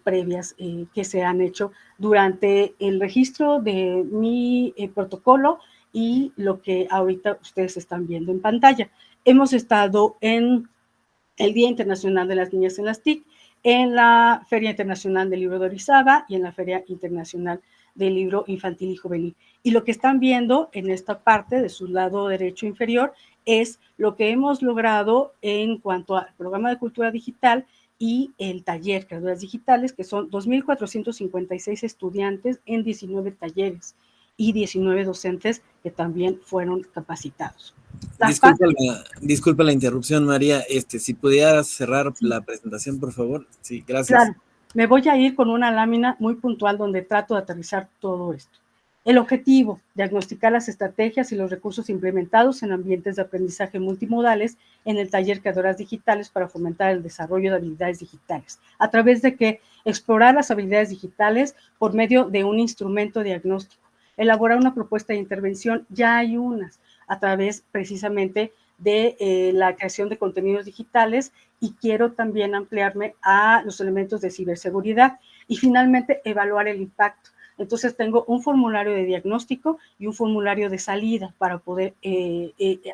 [SPEAKER 5] previas que se han hecho durante el registro de mi protocolo y lo que ahorita ustedes están viendo en pantalla. Hemos estado en el Día Internacional de las Niñas en las TIC, en la Feria Internacional del Libro de Orizaba y en la Feria Internacional del Libro Infantil y Juvenil. Y lo que están viendo en esta parte de su lado derecho inferior es lo que hemos logrado en cuanto al programa de cultura digital y el taller Creadoras Digitales, que son 2,456 estudiantes en 19 talleres y 19 docentes que también fueron capacitados.
[SPEAKER 1] Disculpa la interrupción, María. Si pudieras cerrar la presentación, por favor. Sí, gracias.
[SPEAKER 5] Claro, me voy a ir con una lámina muy puntual donde trato de aterrizar todo esto. El objetivo, diagnosticar las estrategias y los recursos implementados en ambientes de aprendizaje multimodales en el taller Creadoras Digitales para fomentar el desarrollo de habilidades digitales. ¿A través de qué? Explorar las habilidades digitales por medio de un instrumento diagnóstico. Elaborar una propuesta de intervención, ya hay unas, a través precisamente de la creación de contenidos digitales, y quiero también ampliarme a los elementos de ciberseguridad y finalmente evaluar el impacto. Entonces tengo un formulario de diagnóstico y un formulario de salida para poder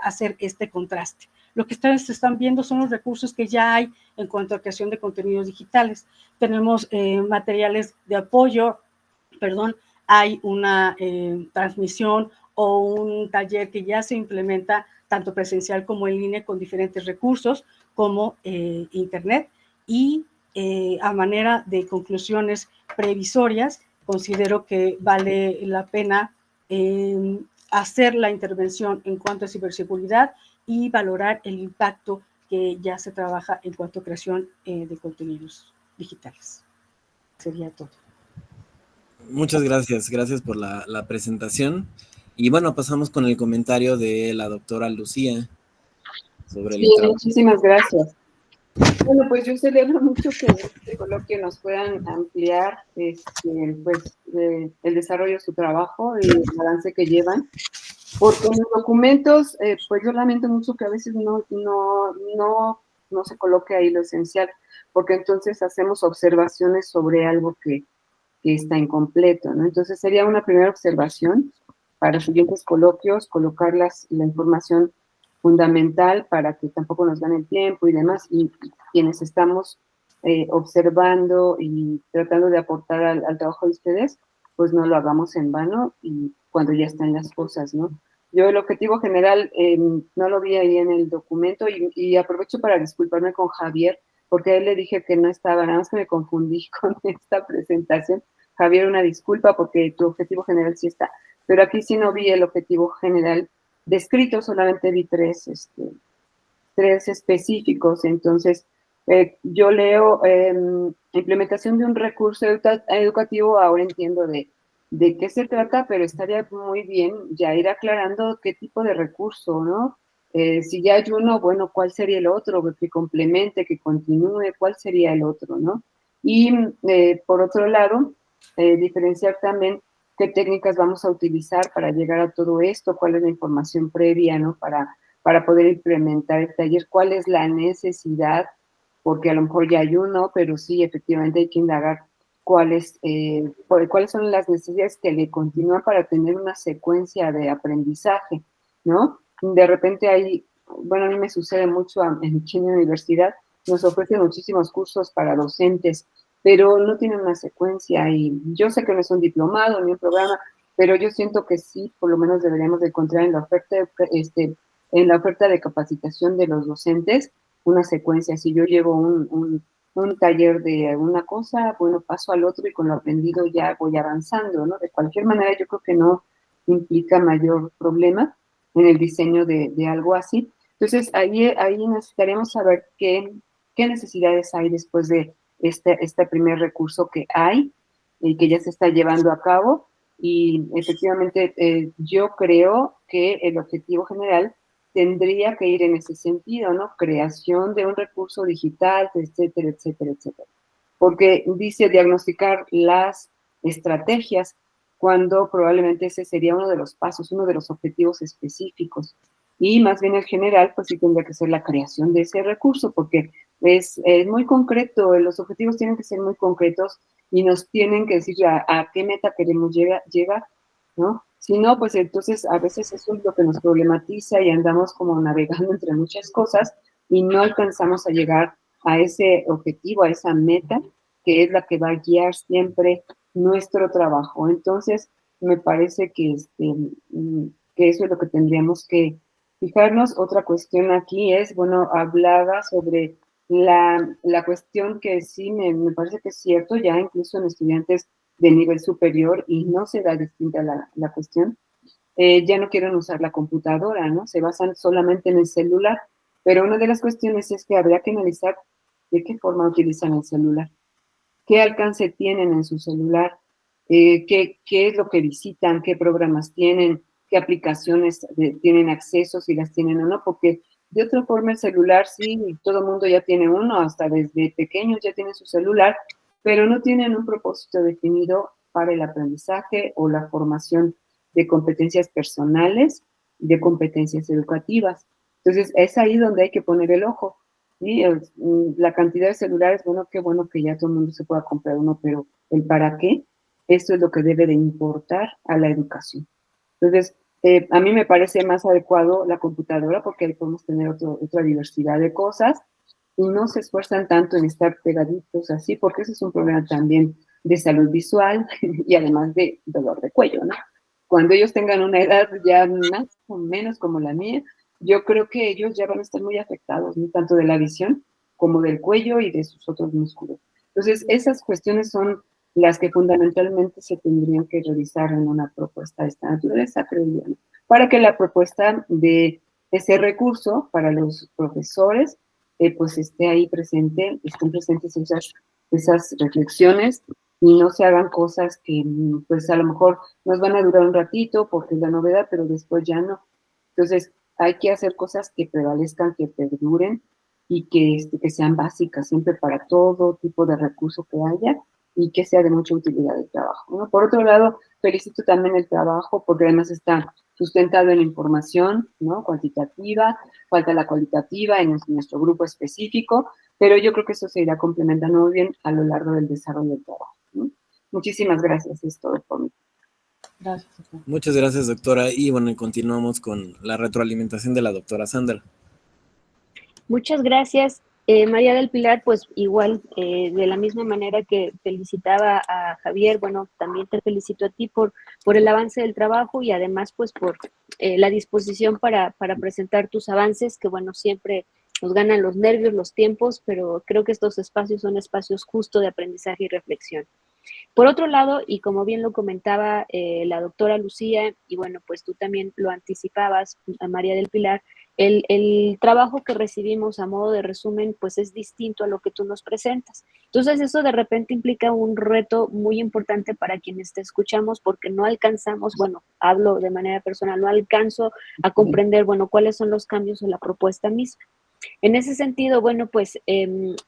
[SPEAKER 5] hacer este contraste. Lo que ustedes están viendo son los recursos que ya hay en cuanto a creación de contenidos digitales. Tenemos materiales de apoyo, hay una transmisión o un taller que ya se implementa tanto presencial como en línea con diferentes recursos como internet, y a manera de conclusiones previsorias considero que vale la pena hacer la intervención en cuanto a ciberseguridad y valorar el impacto que ya se trabaja en cuanto a creación de contenidos digitales. Sería todo.
[SPEAKER 1] Muchas gracias, gracias por la presentación. Y bueno, pasamos con el comentario de la doctora Lucía sobre el trabajo.
[SPEAKER 2] Muchísimas gracias. Bueno, pues yo celebro mucho que en este coloquio nos puedan ampliar el desarrollo de su trabajo y el avance que llevan, porque en los documentos, pues yo lamento mucho que a veces no se coloque ahí lo esencial, porque entonces hacemos observaciones sobre algo que está incompleto, ¿no? Entonces sería una primera observación para siguientes coloquios, colocar la información fundamental para que tampoco nos gane el tiempo y demás, y quienes estamos observando y tratando de aportar al trabajo de ustedes, pues no lo hagamos en vano y cuando ya están las cosas, ¿no? Yo el objetivo general no lo vi ahí en el documento y aprovecho para disculparme con Javier, porque a él le dije que no estaba, nada más que me confundí con esta presentación. Javier, una disculpa porque tu objetivo general sí está, pero aquí sí no vi el objetivo general descrito, solamente vi tres específicos. Entonces, yo leo implementación de un recurso educativo, ahora entiendo de qué se trata, pero estaría muy bien ya ir aclarando qué tipo de recurso, ¿no? Si ya hay uno, bueno, ¿cuál sería el otro? Que complemente, que continúe, ¿cuál sería el otro, no? Y por otro lado, diferenciar también qué técnicas vamos a utilizar para llegar a todo esto, cuál es la información previa, ¿no? Para poder implementar el taller, cuál es la necesidad, porque a lo mejor ya hay uno, pero sí, efectivamente hay que indagar cuáles son las necesidades que le continúan para tener una secuencia de aprendizaje, ¿no? De repente hay, bueno, a mí me sucede mucho aquí en la universidad, nos ofrecen muchísimos cursos para docentes, pero no tienen una secuencia y yo sé que no es un diplomado ni un programa, pero yo siento que sí, por lo menos deberíamos de encontrar en la oferta de capacitación de los docentes una secuencia. Si yo llevo un taller de alguna cosa, bueno, paso al otro y con lo aprendido ya voy avanzando, ¿no? De cualquier manera, yo creo que no implica mayor problema en el diseño de algo así. Entonces, ahí necesitaríamos saber qué necesidades hay después de este primer recurso que hay y que ya se está llevando a cabo. Y efectivamente, yo creo que el objetivo general tendría que ir en ese sentido, ¿no? Creación de un recurso digital, etcétera, etcétera, etcétera. Porque dice diagnosticar las estrategias cuando probablemente ese sería uno de los pasos, uno de los objetivos específicos. Y más bien el general, pues sí tendría que ser la creación de ese recurso, porque es muy concreto, los objetivos tienen que ser muy concretos y nos tienen que decir a qué meta queremos llegar, ¿no? Si no, pues entonces a veces eso es lo que nos problematiza y andamos como navegando entre muchas cosas y no alcanzamos a llegar a ese objetivo, a esa meta, que es la que va a guiar siempre nuestro trabajo. Entonces, me parece que eso es lo que tendríamos que fijarnos. Otra cuestión aquí es, bueno, hablaba sobre la cuestión que sí me parece que es cierto, ya incluso en estudiantes de nivel superior, y no se da distinta la cuestión, ya no quieren usar la computadora, ¿no? Se basan solamente en el celular, pero una de las cuestiones es que habría que analizar de qué forma utilizan el celular, qué alcance tienen en su celular, qué es lo que visitan, qué programas tienen, qué aplicaciones tienen acceso, si las tienen o no, porque de otra forma el celular sí, todo el mundo ya tiene uno, hasta desde pequeños ya tienen su celular, pero no tienen un propósito definido para el aprendizaje o la formación de competencias personales, de competencias educativas. Entonces, es ahí donde hay que poner el ojo. ¿Sí? La cantidad de celulares, bueno, qué bueno que ya todo el mundo se pueda comprar uno, pero el para qué, esto es lo que debe de importar a la educación. Entonces, a mí me parece más adecuado la computadora porque ahí podemos tener otra diversidad de cosas y no se esfuerzan tanto en estar pegaditos así, porque ese es un problema también de salud visual y además de dolor de cuello, ¿no? Cuando ellos tengan una edad ya más o menos como la mía, yo creo que ellos ya van a estar muy afectados, ¿no? Tanto de la visión como del cuello y de sus otros músculos. Entonces, esas cuestiones son las que fundamentalmente se tendrían que revisar en una propuesta de esta naturaleza, creo yo, ¿no? Para que la propuesta de ese recurso para los profesores, pues esté ahí presente, estén presentes esas reflexiones y no se hagan cosas que pues a lo mejor nos van a durar un ratito porque es la novedad, pero después ya no. Entonces, hay que hacer cosas que prevalezcan, que perduren y que sean básicas siempre para todo tipo de recurso que haya y que sea de mucha utilidad el trabajo, ¿no? Por otro lado, felicito también el trabajo porque además está sustentado en la información, ¿no? Cuantitativa, falta la cualitativa en nuestro grupo específico, pero yo creo que eso se irá complementando muy bien a lo largo del desarrollo del trabajo, ¿no? Muchísimas gracias, es todo por mí.
[SPEAKER 5] Gracias.
[SPEAKER 1] Muchas gracias, doctora. Y bueno, continuamos con la retroalimentación de la doctora Sandra.
[SPEAKER 4] Muchas gracias. María del Pilar, pues igual, de la misma manera que felicitaba a Javier, bueno, también te felicito a ti por el avance del trabajo y además pues por la disposición para presentar tus avances, que bueno, siempre nos ganan los nervios, los tiempos, pero creo que estos espacios son espacios justo de aprendizaje y reflexión. Por otro lado, y como bien lo comentaba la doctora Lucía, y bueno, pues tú también lo anticipabas, a María del Pilar, el trabajo que recibimos a modo de resumen, pues es distinto a lo que tú nos presentas. Entonces, eso de repente implica un reto muy importante para quienes te escuchamos, porque no alcanzamos, bueno, hablo de manera personal, no alcanzo a comprender, bueno, cuáles son los cambios en la propuesta misma. En ese sentido, bueno, pues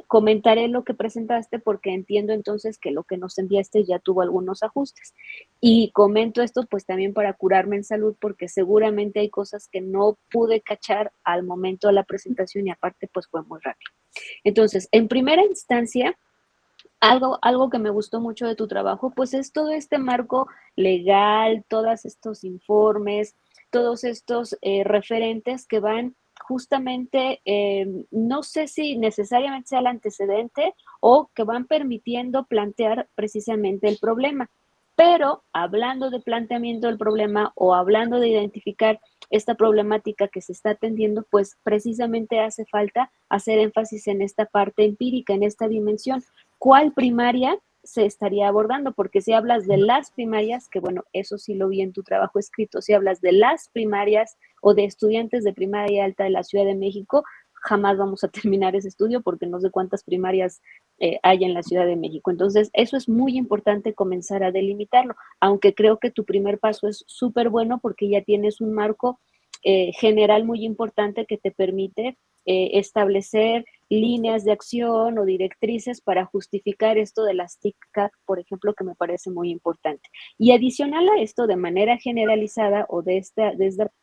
[SPEAKER 4] comentaré lo que presentaste porque entiendo entonces que lo que nos enviaste ya tuvo algunos ajustes. Y comento esto pues también para curarme en salud porque seguramente hay cosas que no pude cachar al momento de la presentación y aparte pues fue muy rápido. Entonces, en primera instancia, algo que me gustó mucho de tu trabajo, pues es todo este marco legal, todos estos informes, todos estos referentes que van justamente, no sé si necesariamente sea el antecedente o que van permitiendo plantear precisamente el problema. Pero hablando de planteamiento del problema o hablando de identificar esta problemática que se está atendiendo, pues precisamente hace falta hacer énfasis en esta parte empírica, en esta dimensión. ¿Cuál primaria se estaría abordando? Porque si hablas de las primarias, que bueno, eso sí lo vi en tu trabajo escrito, si hablas de las primarias o de estudiantes de primaria alta de la Ciudad de México, jamás vamos a terminar ese estudio porque no sé cuántas primarias hay en la Ciudad de México. Entonces, eso es muy importante comenzar a delimitarlo, aunque creo que tu primer paso es súper bueno porque ya tienes un marco general muy importante que te permite establecer líneas de acción o directrices para justificar esto de las TIC-CAT, por ejemplo, que me parece muy importante. Y adicional a esto, de manera generalizada o desde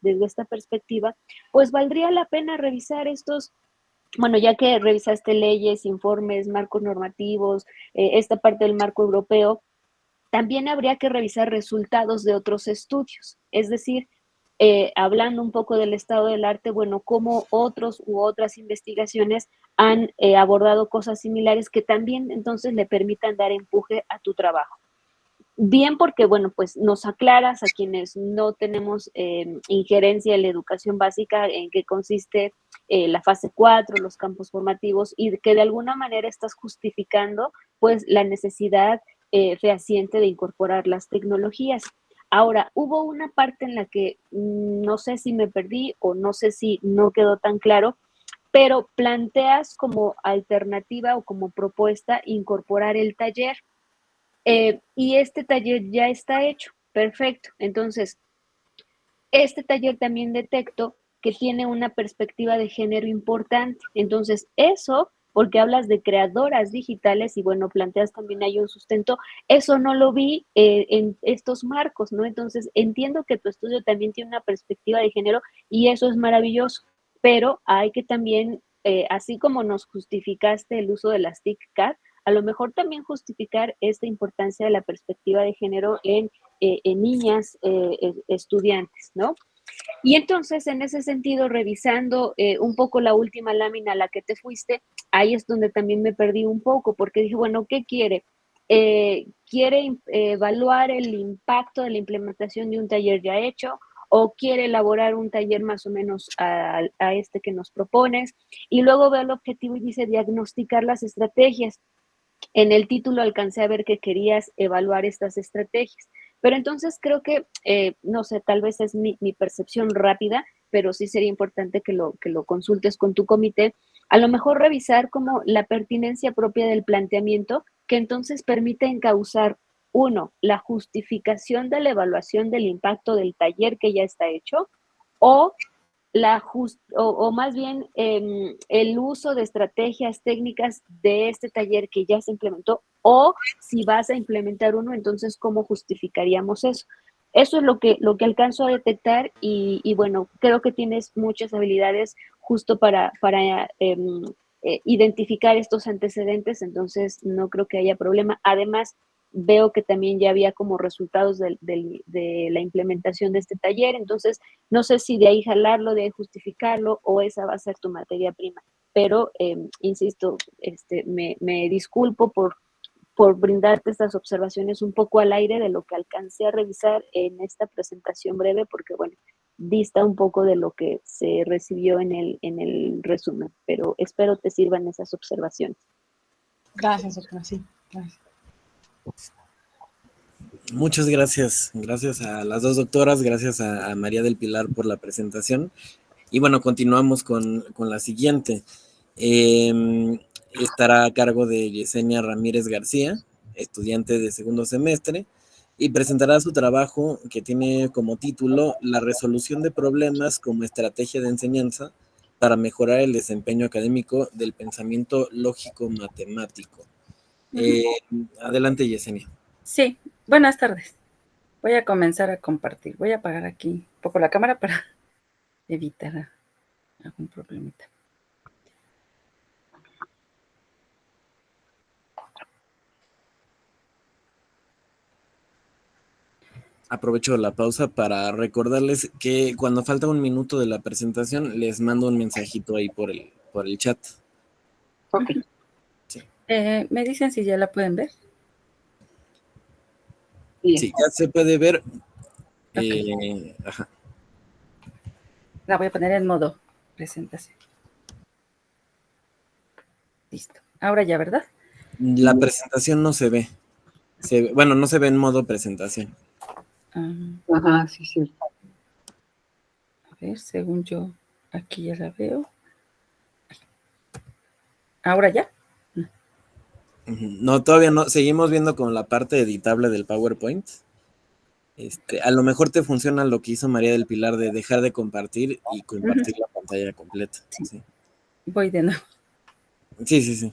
[SPEAKER 4] esta perspectiva, pues valdría la pena revisar estos, bueno, ya que revisaste leyes, informes, marcos normativos, esta parte del marco europeo, también habría que revisar resultados de otros estudios, es decir, hablando un poco del estado del arte, bueno, cómo otros u otras investigaciones han abordado cosas similares que también entonces le permitan dar empuje a tu trabajo. Bien porque, bueno, pues nos aclaras a quienes no tenemos injerencia en la educación básica en qué consiste la fase 4, los campos formativos, y que de alguna manera estás justificando pues la necesidad fehaciente de incorporar las tecnologías. Ahora, hubo una parte en la que no sé si me perdí o no sé si no quedó tan claro, pero planteas como alternativa o como propuesta incorporar el taller. Y este taller ya está hecho, perfecto. Entonces, este taller también detecto que tiene una perspectiva de género importante. Entonces, eso, porque hablas de creadoras digitales y bueno, planteas también hay un sustento, eso no lo vi en estos marcos, ¿no? Entonces, entiendo que tu estudio también tiene una perspectiva de género y eso es maravilloso, pero hay que también, así como nos justificaste el uso de las TIC-CAT, a lo mejor también justificar esta importancia de la perspectiva de género en niñas estudiantes, ¿no? Y entonces, en ese sentido, revisando un poco la última lámina a la que te fuiste, ahí es donde también me perdí un poco, porque dije, bueno, ¿qué quiere? ¿Quiere evaluar el impacto de la implementación de un taller ya hecho? ¿O quiere elaborar un taller más o menos a este que nos propones? Y luego ve el objetivo y dice diagnosticar las estrategias. En el título alcancé a ver que querías evaluar estas estrategias, pero entonces creo que, no sé, tal vez es mi percepción rápida, pero sí sería importante que lo consultes con tu comité, a lo mejor revisar como la pertinencia propia del planteamiento que entonces permite encauzar, uno, la justificación de la evaluación del impacto del taller que ya está hecho, o o más bien el uso de estrategias técnicas de este taller que ya se implementó, o si vas a implementar uno, entonces, ¿cómo justificaríamos eso? Eso es lo que alcanzo a detectar y bueno, creo que tienes muchas habilidades justo para identificar estos antecedentes, entonces no creo que haya problema. Además, veo que también ya había como resultados de la implementación de este taller, entonces no sé si de ahí jalarlo, de ahí justificarlo o esa va a ser tu materia prima. pero insisto, me disculpo por brindarte estas observaciones un poco al aire de lo que alcancé a revisar en esta presentación breve, porque bueno, dista un poco de lo que se recibió en el resumen, pero espero te sirvan esas observaciones.
[SPEAKER 5] Gracias, doctora. Sí, gracias.
[SPEAKER 1] Muchas gracias. Gracias a las dos doctoras, gracias a María del Pilar por la presentación. Y bueno, continuamos con la siguiente. Estará a cargo de Yesenia Ramírez García, estudiante de segundo semestre, y presentará su trabajo que tiene como título La resolución de problemas como estrategia de enseñanza para mejorar el desempeño académico del pensamiento lógico-matemático. Adelante, Yesenia.
[SPEAKER 6] Sí, buenas tardes. Voy a comenzar a compartir. Voy a apagar aquí un poco la cámara para evitar algún problemita.
[SPEAKER 1] Aprovecho la pausa para recordarles que cuando falta un minuto de la presentación, les mando un mensajito ahí por el chat.
[SPEAKER 2] Ok.
[SPEAKER 1] Sí.
[SPEAKER 6] ¿Me dicen si ya la pueden ver?
[SPEAKER 2] Bien.
[SPEAKER 1] Sí, ya se puede ver.
[SPEAKER 6] Ok.
[SPEAKER 1] Ajá.
[SPEAKER 6] La voy a poner en modo presentación. Listo. Ahora ya, ¿verdad?
[SPEAKER 1] La presentación no se ve. Bueno, no se ve en modo presentación.
[SPEAKER 2] Ajá, sí, sí.
[SPEAKER 6] A ver, según yo, aquí ya la veo. ¿Ahora ya?
[SPEAKER 1] No, todavía no. Seguimos viendo con la parte editable del PowerPoint. A lo mejor te funciona lo que hizo María del Pilar de dejar de compartir y compartir la pantalla completa.
[SPEAKER 6] Sí.
[SPEAKER 1] Sí.
[SPEAKER 6] Voy de nuevo.
[SPEAKER 1] Sí.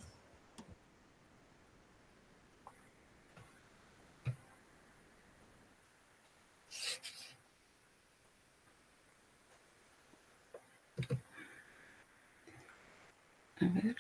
[SPEAKER 6] A ver.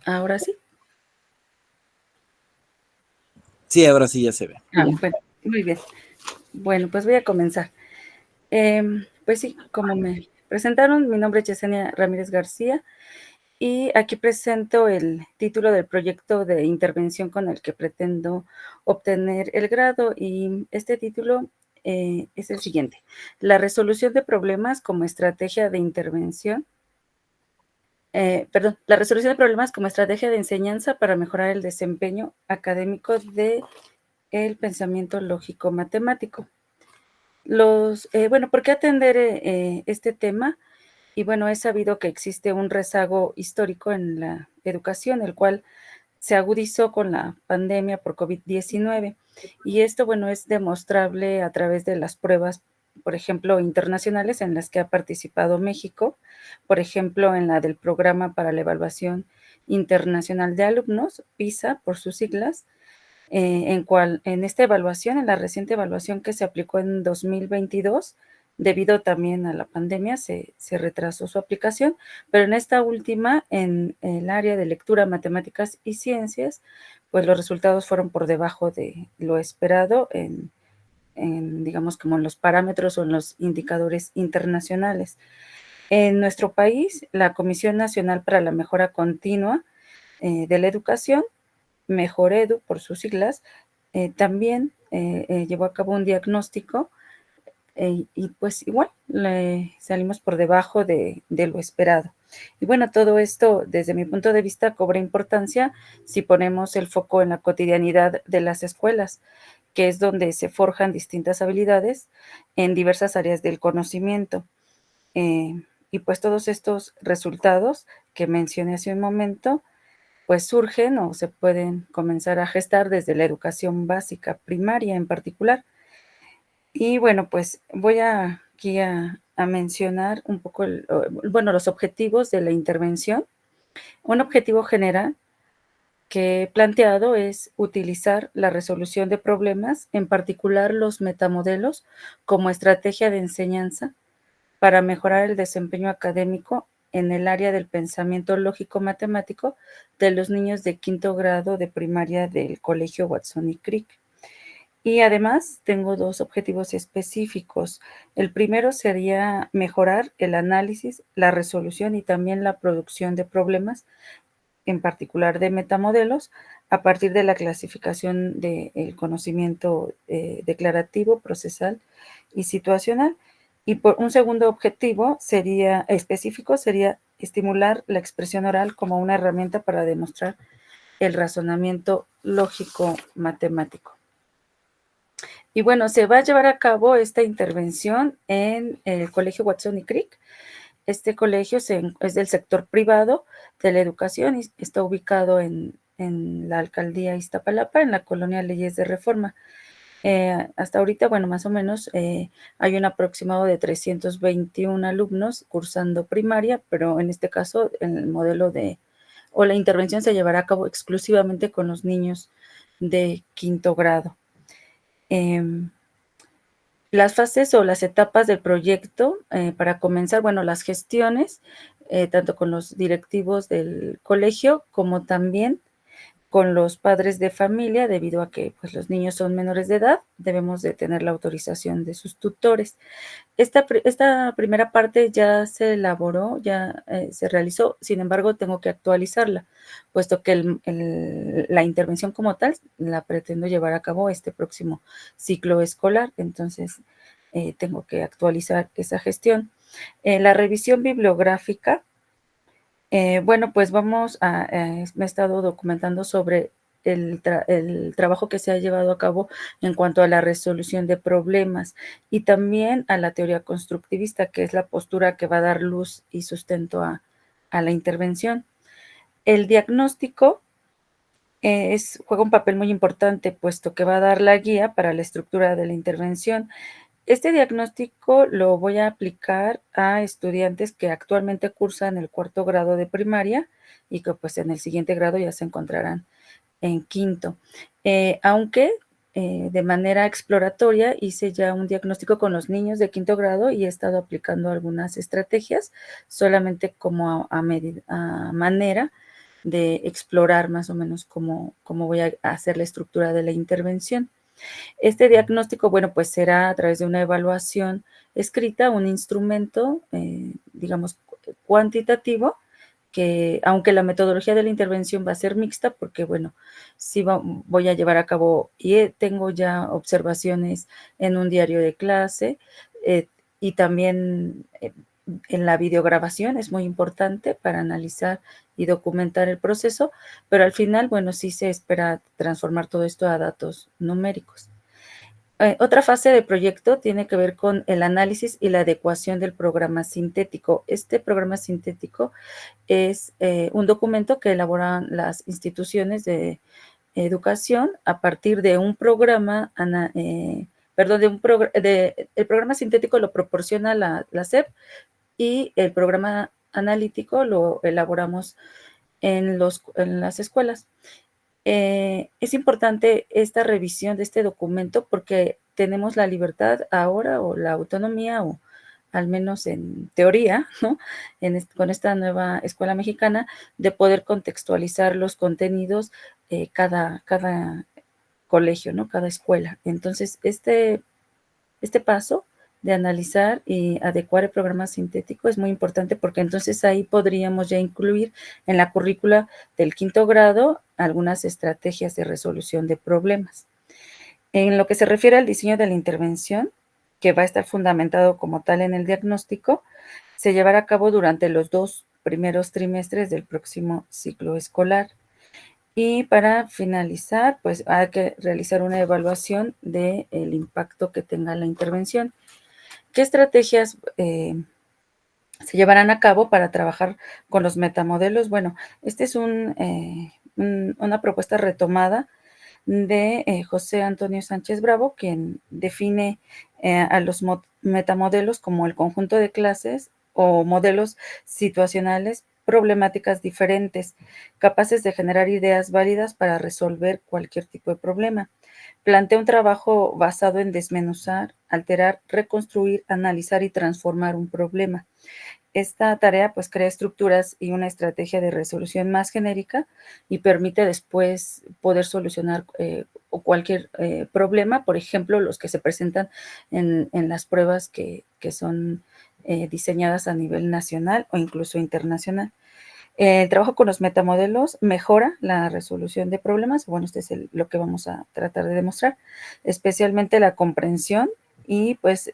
[SPEAKER 6] ¿Ahora sí?
[SPEAKER 1] Sí, ahora sí ya se ve.
[SPEAKER 6] Bueno, muy bien. Bueno, pues voy a comenzar. Pues sí, como me presentaron, mi nombre es Yesenia Ramírez García y aquí presento el título del proyecto de intervención con el que pretendo obtener el grado, y este título es el siguiente: la resolución de problemas como estrategia de intervención. La resolución de problemas como estrategia de enseñanza para mejorar el desempeño académico de el pensamiento lógico-matemático. ¿Por qué atender este tema? Y bueno, es sabido que existe un rezago histórico en la educación, el cual se agudizó con la pandemia por COVID-19. Y esto, bueno, es demostrable a través de las pruebas, por ejemplo, internacionales en las que ha participado México, por ejemplo, en la del Programa para la Evaluación Internacional de Alumnos, PISA por sus siglas, en esta evaluación, en la reciente evaluación que se aplicó en 2022, debido también a la pandemia, se retrasó su aplicación, pero en esta última, en el área de lectura, matemáticas y ciencias, pues los resultados fueron por debajo de lo esperado digamos, como en los parámetros o en los indicadores internacionales. En nuestro país, la Comisión Nacional para la Mejora Continua de la Educación, Mejoredu por sus siglas, también llevó a cabo un diagnóstico y pues igual salimos por debajo de lo esperado. Y bueno, todo esto desde mi punto de vista cobra importancia si ponemos el foco en la cotidianidad de las escuelas, que es donde se forjan distintas habilidades en diversas áreas del conocimiento. Y pues todos estos resultados que mencioné hace un momento, pues surgen o se pueden comenzar a gestar desde la educación básica, primaria en particular. Y bueno, pues voy aquí a mencionar un poco, los objetivos de la intervención. Un objetivo general que he planteado es utilizar la resolución de problemas, en particular los metamodelos, como estrategia de enseñanza para mejorar el desempeño académico en el área del pensamiento lógico-matemático de los niños de quinto grado de primaria del Colegio Watson y Crick. Y además tengo 2 objetivos específicos. El primero sería mejorar el análisis, la resolución y también la producción de problemas, en particular de metamodelos, a partir de la clasificación del conocimiento declarativo, procesal y situacional. Y por un segundo objetivo específico sería estimular la expresión oral como una herramienta para demostrar el razonamiento lógico matemático. Y bueno, se va a llevar a cabo esta intervención en el Colegio Watson y Crick. Este colegio es del sector privado de la educación y está ubicado en la alcaldía Iztapalapa, en la colonia Leyes de Reforma. Hasta ahorita, bueno, más o menos hay un aproximado de 321 alumnos cursando primaria, pero en este caso el modelo o la intervención se llevará a cabo exclusivamente con los niños de quinto grado. Las fases o las etapas del proyecto para comenzar, bueno, las gestiones, tanto con los directivos del colegio como también con los padres de familia, debido a que pues, los niños son menores de edad, debemos de tener la autorización de sus tutores. Esta primera parte ya se elaboró, ya se realizó, sin embargo, tengo que actualizarla, puesto que la intervención como tal la pretendo llevar a cabo este próximo ciclo escolar, entonces tengo que actualizar esa gestión. La revisión bibliográfica, bueno, pues me he estado documentando sobre el trabajo que se ha llevado a cabo en cuanto a la resolución de problemas y también a la teoría constructivista, que es la postura que va a dar luz y sustento a la intervención. El diagnóstico juega un papel muy importante, puesto que va a dar la guía para la estructura de la intervención. Este diagnóstico lo voy a aplicar a estudiantes que actualmente cursan el 4º grado de primaria y que pues en el siguiente grado ya se encontrarán en quinto. Aunque de manera exploratoria hice ya un diagnóstico con los niños de quinto grado y he estado aplicando algunas estrategias solamente como a manera de explorar más o menos cómo voy a hacer la estructura de la intervención. Este diagnóstico, bueno, pues será a través de una evaluación escrita, un instrumento, digamos, cuantitativo, que aunque la metodología de la intervención va a ser mixta, porque, bueno, sí voy a llevar a cabo y tengo ya observaciones en un diario de clase y también en la videograbación, es muy importante para analizar y documentar el proceso, pero al final, bueno, sí se espera transformar todo esto a datos numéricos. Otra fase del proyecto tiene que ver con el análisis y la adecuación del programa sintético. Este programa sintético es un documento que elaboran las instituciones de educación a partir de un programa, el programa sintético lo proporciona la SEP y el programa analítico lo elaboramos en las escuelas. Es importante esta revisión de este documento porque tenemos la libertad ahora o la autonomía o al menos en teoría, ¿no? Con esta nueva escuela mexicana, de poder contextualizar los contenidos cada colegio, ¿no? Cada escuela. Entonces, este paso de analizar y adecuar el programa sintético es muy importante porque entonces ahí podríamos ya incluir en la currícula del quinto grado algunas estrategias de resolución de problemas. En lo que se refiere al diseño de la intervención, que va a estar fundamentado como tal en el diagnóstico, se llevará a cabo durante los 2 primeros trimestres del próximo ciclo escolar. Y para finalizar, pues hay que realizar una evaluación del impacto que tenga la intervención. ¿Qué estrategias se llevarán a cabo para trabajar con los metamodelos? Bueno, este es una propuesta retomada de José Antonio Sánchez Bravo, quien define a los metamodelos como el conjunto de clases o modelos situacionales problemáticas diferentes, capaces de generar ideas válidas para resolver cualquier tipo de problema. Plantea un trabajo basado en desmenuzar, alterar, reconstruir, analizar y transformar un problema. Esta tarea pues crea estructuras y una estrategia de resolución más genérica y permite después poder solucionar cualquier problema, por ejemplo, los que se presentan en las pruebas que son diseñadas a nivel nacional o incluso internacional. El trabajo con los metamodelos mejora la resolución de problemas. Bueno, este es lo que vamos a tratar de demostrar, especialmente la comprensión y pues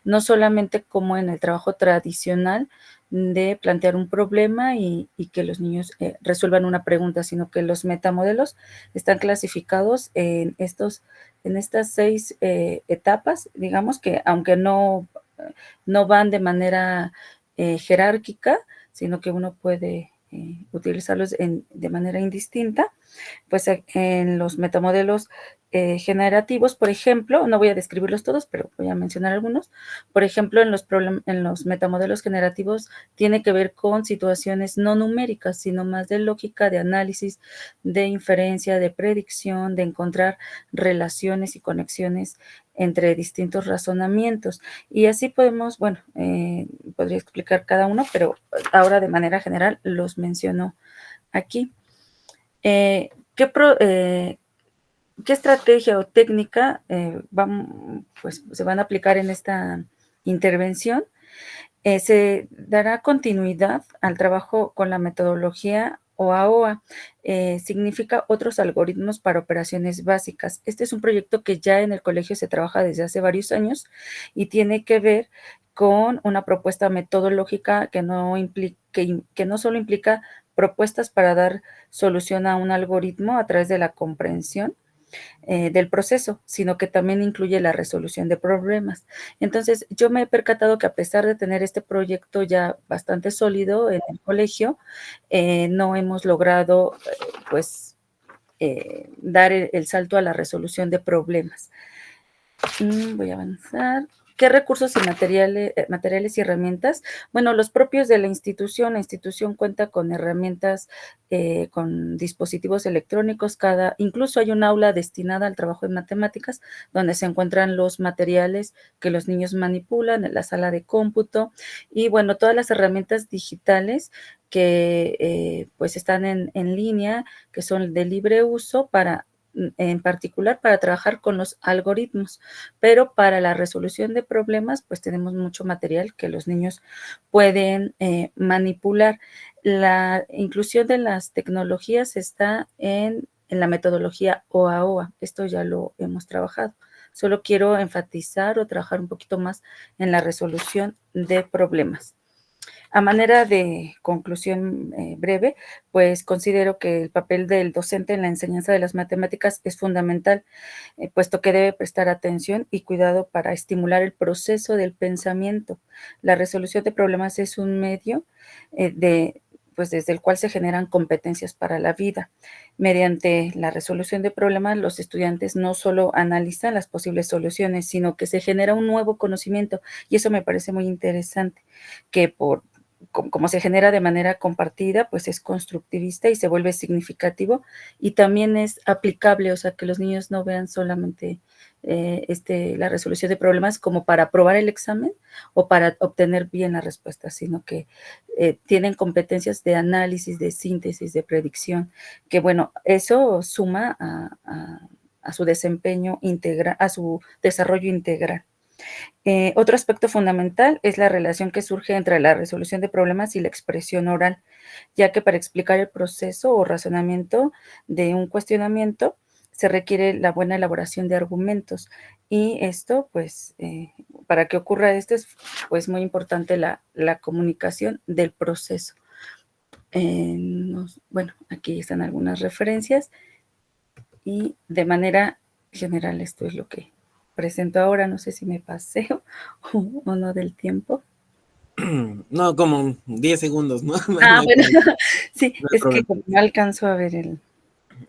[SPEAKER 6] no solamente como en el trabajo tradicional de plantear un problema y que los niños resuelvan una pregunta, sino que los metamodelos están clasificados en estas 6 etapas, digamos que aunque no van de manera jerárquica, sino que uno puede utilizarlos de manera indistinta. Pues en los metamodelos generativos, por ejemplo, no voy a describirlos todos, pero voy a mencionar algunos. Por ejemplo, en los metamodelos generativos tiene que ver con situaciones no numéricas, sino más de lógica, de análisis, de inferencia, de predicción, de encontrar relaciones y conexiones entre distintos razonamientos. Y así podemos, bueno, podría explicar cada uno, pero ahora de manera general los menciono aquí. ¿Qué estrategia o técnica pues, se van a aplicar en esta intervención? Se dará continuidad al trabajo con la metodología OAOA, significa otros algoritmos para operaciones básicas. Este es un proyecto que ya en el colegio se trabaja desde hace varios años y tiene que ver con una propuesta metodológica que no solo implica propuestas para dar solución a un algoritmo a través de la comprensión del proceso, sino que también incluye la resolución de problemas. Entonces, yo me he percatado que a pesar de tener este proyecto ya bastante sólido en el colegio, no hemos logrado, pues, dar el salto a la resolución de problemas. Voy a avanzar. ¿Qué recursos y materiales y herramientas? Bueno, los propios de la institución. La institución cuenta con herramientas, con dispositivos electrónicos. Incluso hay un aula destinada al trabajo de matemáticas, donde se encuentran los materiales que los niños manipulan en la sala de cómputo. Y bueno, todas las herramientas digitales que pues están en línea, que son de libre uso en particular para trabajar con los algoritmos, pero para la resolución de problemas, pues tenemos mucho material que los niños pueden manipular. La inclusión de las tecnologías está en la metodología OAOA. Esto ya lo hemos trabajado. Solo quiero enfatizar o trabajar un poquito más en la resolución de problemas. A manera de conclusión breve, pues considero que el papel del docente en la enseñanza de las matemáticas es fundamental, puesto que debe prestar atención y cuidado para estimular el proceso del pensamiento. La resolución de problemas es un medio pues desde el cual se generan competencias para la vida. Mediante la resolución de problemas, los estudiantes no solo analizan las posibles soluciones, sino que se genera un nuevo conocimiento, y eso me parece muy interesante, que como se genera de manera compartida, pues es constructivista y se vuelve significativo y también es aplicable, o sea, que los niños no vean solamente la resolución de problemas como para aprobar el examen o para obtener bien la respuesta, sino que tienen competencias de análisis, de síntesis, de predicción, que bueno, eso suma a su desempeño integral, a su desarrollo integral. Otro aspecto fundamental es la relación que surge entre la resolución de problemas y la expresión oral, ya que para explicar el proceso o razonamiento de un cuestionamiento se requiere la buena elaboración de argumentos, y esto, pues, para que ocurra esto es pues muy importante la comunicación del proceso. Bueno, aquí están algunas referencias y de manera general esto es lo que presento ahora. No sé si me pasé o no del tiempo.
[SPEAKER 1] No, como 10 segundos, ¿no?
[SPEAKER 6] Ah, bueno, sí,
[SPEAKER 1] no hay
[SPEAKER 6] es que no alcanzo a ver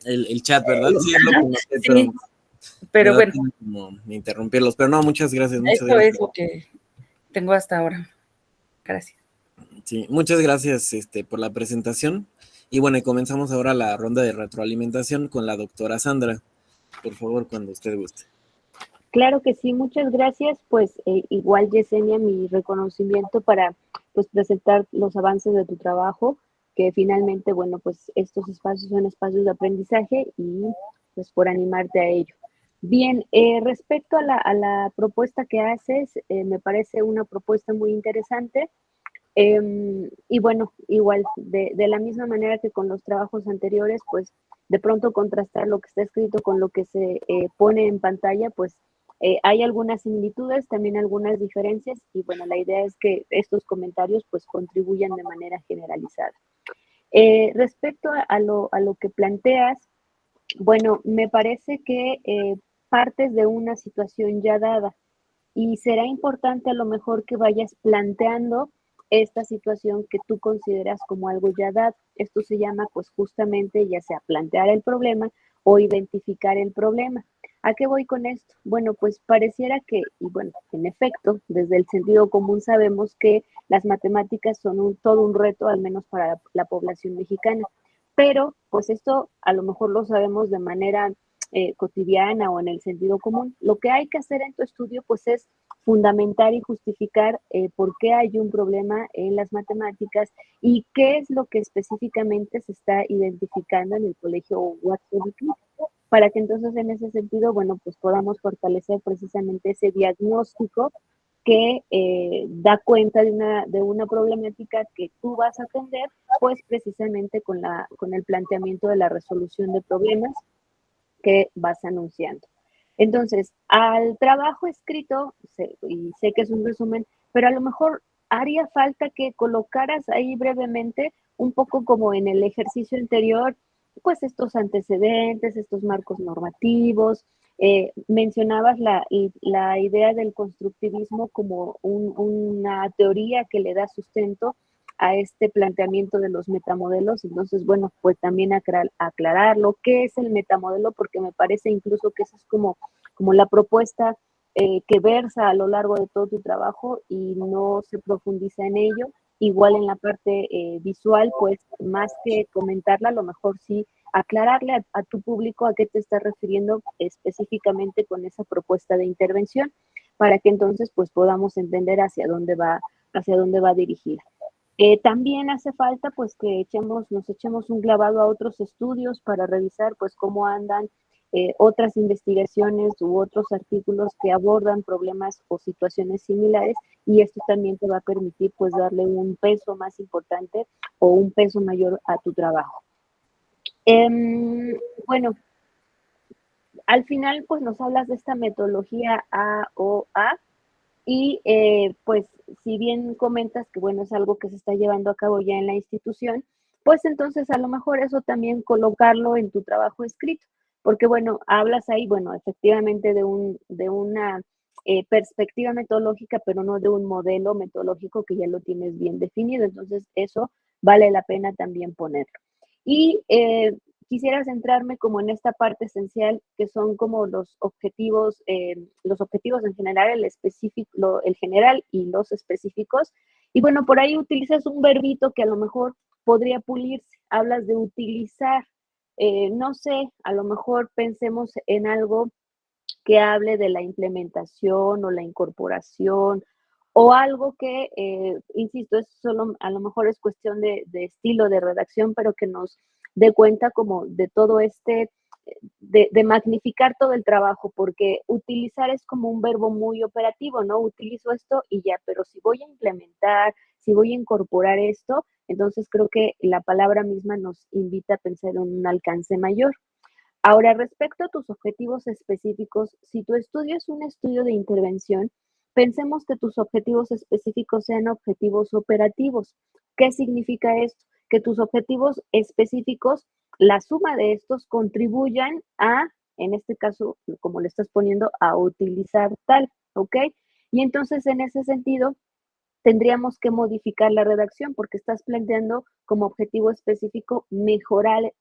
[SPEAKER 1] el chat, ¿verdad? Sí, es lo que noté,
[SPEAKER 6] sí, pero bueno,
[SPEAKER 1] como interrumpirlos, pero no, muchas gracias.
[SPEAKER 6] Eso es lo que tengo hasta ahora. Gracias.
[SPEAKER 1] Sí, muchas gracias por la presentación. Y bueno, y comenzamos ahora la ronda de retroalimentación con la doctora Sandra. Por favor, cuando usted guste.
[SPEAKER 4] Claro que sí, muchas gracias. Pues igual, Yesenia, mi reconocimiento para pues presentar los avances de tu trabajo, que finalmente, bueno, pues estos espacios son espacios de aprendizaje y pues por animarte a ello. Bien, respecto a la propuesta que haces, me parece una propuesta muy interesante. Y bueno, igual, de la misma manera que con los trabajos anteriores, pues de pronto contrastar lo que está escrito con lo que se pone en pantalla, pues hay algunas similitudes, también algunas diferencias, y bueno, la idea es que estos comentarios pues contribuyan de manera generalizada. Respecto a lo que planteas, bueno, me parece que partes de una situación ya dada y será importante a lo mejor que vayas planteando esta situación que tú consideras como algo ya dado. Esto se llama pues justamente ya sea plantear el problema o identificar el problema. ¿A qué voy con esto? Bueno, pues pareciera que, y bueno, en efecto, desde el sentido común sabemos que las matemáticas son todo un reto, al menos para la población mexicana. Pero pues esto a lo mejor lo sabemos de manera cotidiana o en el sentido común. Lo que hay que hacer en tu estudio pues es fundamentar y justificar por qué hay un problema en las matemáticas y qué es lo que específicamente se está identificando en el colegio Watson para que entonces en ese sentido, bueno, pues podamos fortalecer precisamente ese diagnóstico que da cuenta de una problemática que tú vas a atender, pues precisamente con el planteamiento de la resolución de problemas que vas anunciando. Entonces, al trabajo escrito, y sé que es un resumen, pero a lo mejor haría falta que colocaras ahí brevemente, un poco como en el ejercicio anterior, pues estos antecedentes, estos marcos normativos. Mencionabas la idea del constructivismo como una teoría que le da sustento a este planteamiento de los metamodelos. Entonces, bueno, pues también aclararlo, qué es el metamodelo, porque me parece incluso que esa es como la propuesta que versa a lo largo de todo tu trabajo y no se profundiza en ello. Igual en la parte visual, pues más que comentarla, a lo mejor sí aclararle a tu público a qué te estás refiriendo específicamente con esa propuesta de intervención, para que entonces pues podamos entender hacia dónde va dirigida. También hace falta pues que nos echemos un clavado a otros estudios para revisar pues cómo andan otras investigaciones u otros artículos que abordan problemas o situaciones similares, y esto también te va a permitir pues darle un peso más importante o un peso mayor a tu trabajo. Bueno, al final pues nos hablas de esta metodología AOA. Y pues si bien comentas que bueno, es algo que se está llevando a cabo ya en la institución, pues entonces a lo mejor eso también colocarlo en tu trabajo escrito, porque bueno, hablas ahí, bueno, efectivamente de una perspectiva metodológica, pero no de un modelo metodológico que ya lo tienes bien definido, entonces eso vale la pena también ponerlo. Y quisiera centrarme como en esta parte esencial que son como los objetivos en general, el específico, el general y los específicos. Y bueno, por ahí utilizas un verbito que a lo mejor podría pulirse. Hablas de utilizar, no sé, a lo mejor pensemos en algo que hable de la implementación o la incorporación o algo que, insisto, es solo, a lo mejor es cuestión de estilo de redacción, pero que nos dé cuenta como de todo de magnificar todo el trabajo, porque utilizar es como un verbo muy operativo, ¿no? Utilizo esto y ya, pero si voy a implementar, si voy a incorporar esto, entonces creo que la palabra misma nos invita a pensar en un alcance mayor. Ahora, respecto a tus objetivos específicos, si tu estudio es un estudio de intervención, pensemos que tus objetivos específicos sean objetivos operativos. ¿Qué significa esto? Que tus objetivos específicos, la suma de estos contribuyan a, en este caso, como le estás poniendo, a utilizar tal, ¿ok? Y entonces, en ese sentido, tendríamos que modificar la redacción porque estás planteando como objetivo específico mejorar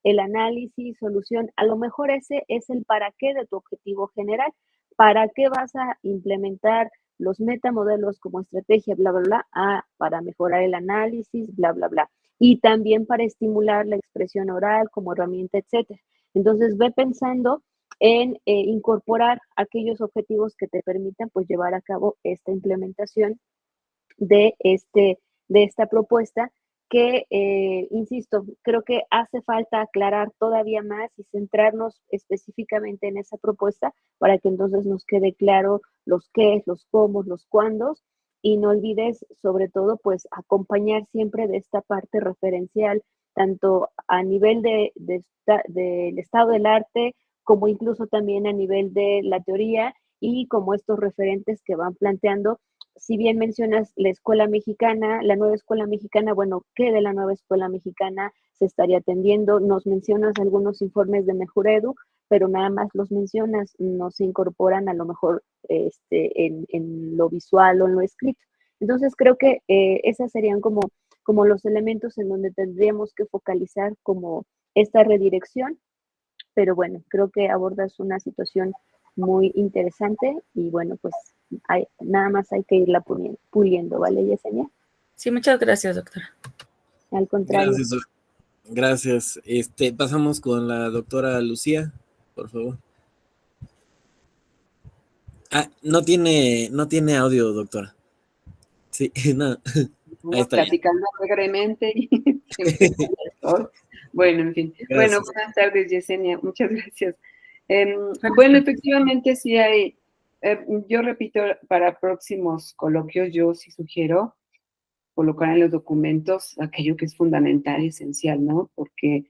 [SPEAKER 4] el análisis, solución. A lo mejor ese es el para qué de tu objetivo general. ¿Para qué vas a implementar los metamodelos como estrategia, bla, bla, bla, para mejorar el análisis, bla, bla, bla. Y también para estimular la expresión oral como herramienta, etcétera. Entonces, ve pensando en incorporar aquellos objetivos que te permitan pues llevar a cabo esta implementación de esta propuesta que, insisto, creo que hace falta aclarar todavía más y centrarnos específicamente en esa propuesta para que entonces nos quede claro los qué, los cómo, los cuándos, y no olvides sobre todo pues acompañar siempre de esta parte referencial, tanto a nivel del estado del arte, como incluso también a nivel de la teoría y como estos referentes que van planteando. Si bien mencionas la escuela mexicana, la nueva escuela mexicana, bueno, ¿qué de la nueva escuela mexicana se estaría atendiendo? Nos mencionas algunos informes de Mejuredu, pero nada más los mencionas, no se incorporan a lo mejor en lo visual o en lo escrito. Entonces creo que esas serían como los elementos en donde tendríamos que focalizar como esta redirección, pero bueno, creo que abordas una situación muy interesante y bueno, pues nada más hay que irla puliendo, ¿vale, Yesenia?
[SPEAKER 6] Sí, muchas gracias, doctora.
[SPEAKER 4] Al contrario.
[SPEAKER 1] Gracias. Pasamos con la doctora Lucía, por favor. No tiene audio, doctora. Sí, no. Ahí está.
[SPEAKER 2] Platicando alegremente. Bueno, en fin.
[SPEAKER 1] Gracias.
[SPEAKER 2] Bueno, buenas tardes, Yesenia. Muchas gracias. Bueno, efectivamente sí hay, yo repito, para próximos coloquios yo sí sugiero colocar en los documentos aquello que es fundamental y esencial, ¿no? Porque,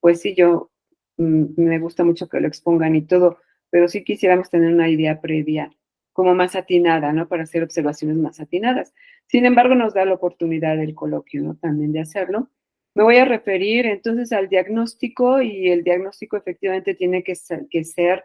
[SPEAKER 2] pues sí, yo me gusta mucho que lo expongan y todo, pero sí quisiéramos tener una idea previa como más atinada, ¿no? Para hacer observaciones más atinadas. Sin embargo, nos da la oportunidad del coloquio, ¿no? También de hacerlo. Me voy a referir entonces al diagnóstico y el diagnóstico efectivamente tiene que ser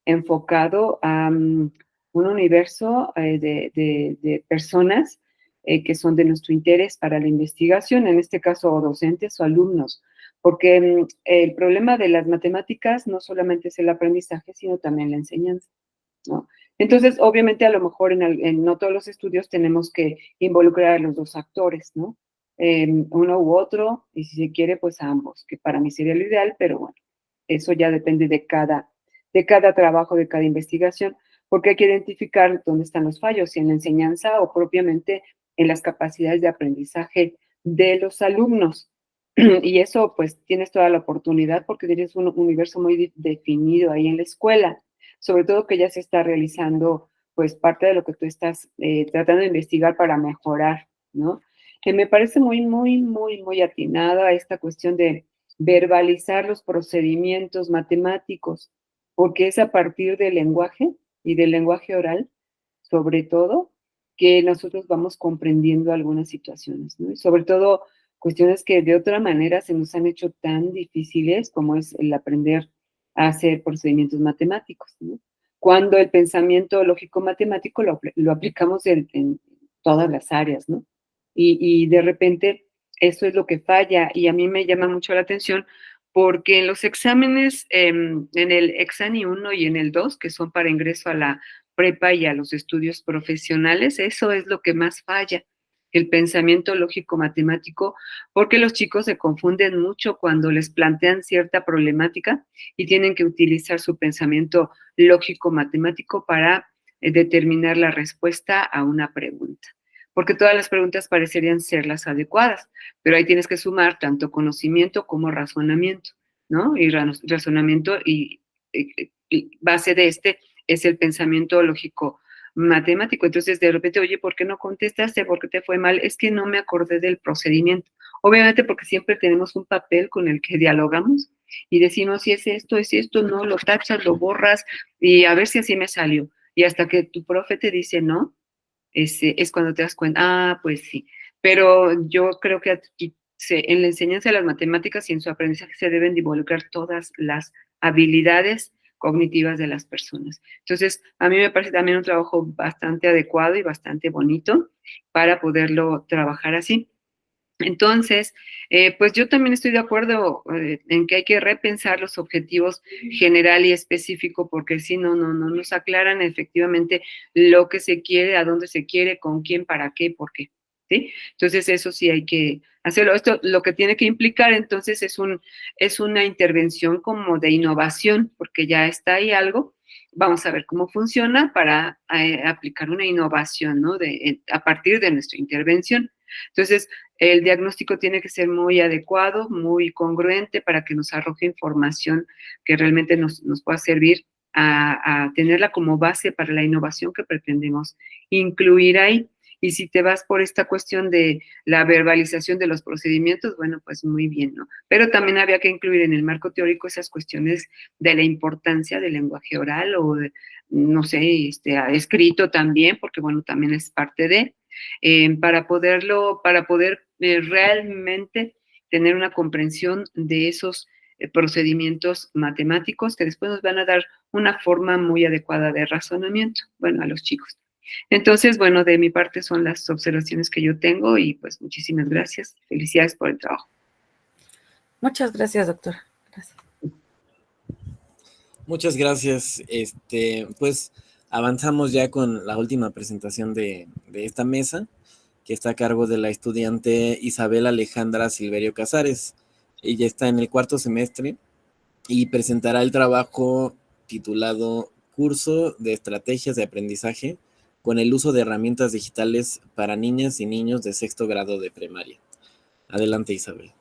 [SPEAKER 2] enfocado a un universo de personas que son de nuestro interés para la investigación, en este caso o docentes o alumnos, porque el problema de las matemáticas no solamente es el aprendizaje, sino también la enseñanza, ¿no? Entonces, obviamente, a lo mejor en no todos los estudios tenemos que involucrar a los dos actores, ¿no? Uno u otro, y si se quiere, pues a ambos, que para mí sería lo ideal, pero bueno, eso ya depende de cada trabajo, de cada investigación, porque hay que identificar dónde están los fallos, si en la enseñanza o propiamente en las capacidades de aprendizaje de los alumnos. Y eso, pues, tienes toda la oportunidad porque tienes un universo muy definido ahí en la escuela, sobre todo que ya se está realizando, pues, parte de lo que tú estás tratando de investigar para mejorar, ¿no? Que me parece muy, muy, muy, muy atinada esta cuestión de verbalizar los procedimientos matemáticos, porque es a partir del lenguaje y del lenguaje oral, sobre todo, que nosotros vamos comprendiendo algunas situaciones, ¿no? Y sobre todo cuestiones que de otra manera se nos han hecho tan difíciles como es el aprender a hacer procedimientos matemáticos, ¿no? Cuando el pensamiento lógico-matemático lo aplicamos en todas las áreas, ¿no? Y de repente eso es lo que falla y a mí me llama mucho la atención porque en los exámenes, en el Exani 1 y en el 2, que son para ingreso a la prepa y a los estudios profesionales, eso es lo que más falla, el pensamiento lógico-matemático, porque los chicos se confunden mucho cuando les plantean cierta problemática y tienen que utilizar su pensamiento lógico-matemático para determinar la respuesta a una pregunta. Porque todas las preguntas parecerían ser las adecuadas, pero ahí tienes que sumar tanto conocimiento como razonamiento, ¿no? Y razonamiento y base de es el pensamiento lógico matemático. Entonces, de repente, oye, ¿por qué no contestaste? ¿Por qué te fue mal? Es que no me acordé del procedimiento. Obviamente porque siempre tenemos un papel con el que dialogamos y decimos, si es esto, no, lo tachas, lo borras y a ver si así me salió. Y hasta que tu profe te dice no, es cuando te das cuenta, pues sí. Pero yo creo que aquí en la enseñanza de las matemáticas y en su aprendizaje se deben de involucrar todas las habilidades cognitivas de las personas. Entonces, a mí me parece también un trabajo bastante adecuado y bastante bonito para poderlo trabajar así. Entonces, pues yo también estoy de acuerdo en que hay que repensar los objetivos general y específico, porque si no nos aclaran efectivamente lo que se quiere, a dónde se quiere, con quién, para qué, por qué, ¿sí? Entonces, eso sí hay que hacerlo. Esto lo que tiene que implicar, entonces, es una intervención como de innovación, porque ya está ahí algo. Vamos a ver cómo funciona para aplicar una innovación, ¿no? A partir de nuestra intervención. Entonces, el diagnóstico tiene que ser muy adecuado, muy congruente para que nos arroje información que realmente nos pueda servir a tenerla como base para la innovación que pretendemos incluir ahí. Y si te vas por esta cuestión de la verbalización de los procedimientos, bueno, pues muy bien, ¿no? Pero también había que incluir en el marco teórico esas cuestiones de la importancia del lenguaje oral o, no sé, escrito también, porque bueno, también es parte de, para poder realmente tener una comprensión de esos procedimientos matemáticos que después nos van a dar una forma muy adecuada de razonamiento, bueno, a los chicos. Entonces, bueno, de mi parte son las observaciones que yo tengo y pues muchísimas gracias. Felicidades por el trabajo.
[SPEAKER 6] Muchas gracias, doctora. Gracias.
[SPEAKER 1] Muchas gracias. Pues avanzamos ya con la última presentación de esta mesa, que está a cargo de la estudiante Isabel Alejandra Silverio Casares. Ella está en el 4º semestre y presentará el trabajo titulado Curso de Estrategias de Aprendizaje con el uso de herramientas digitales para niñas y niños de 6º grado de primaria. Adelante, Isabel.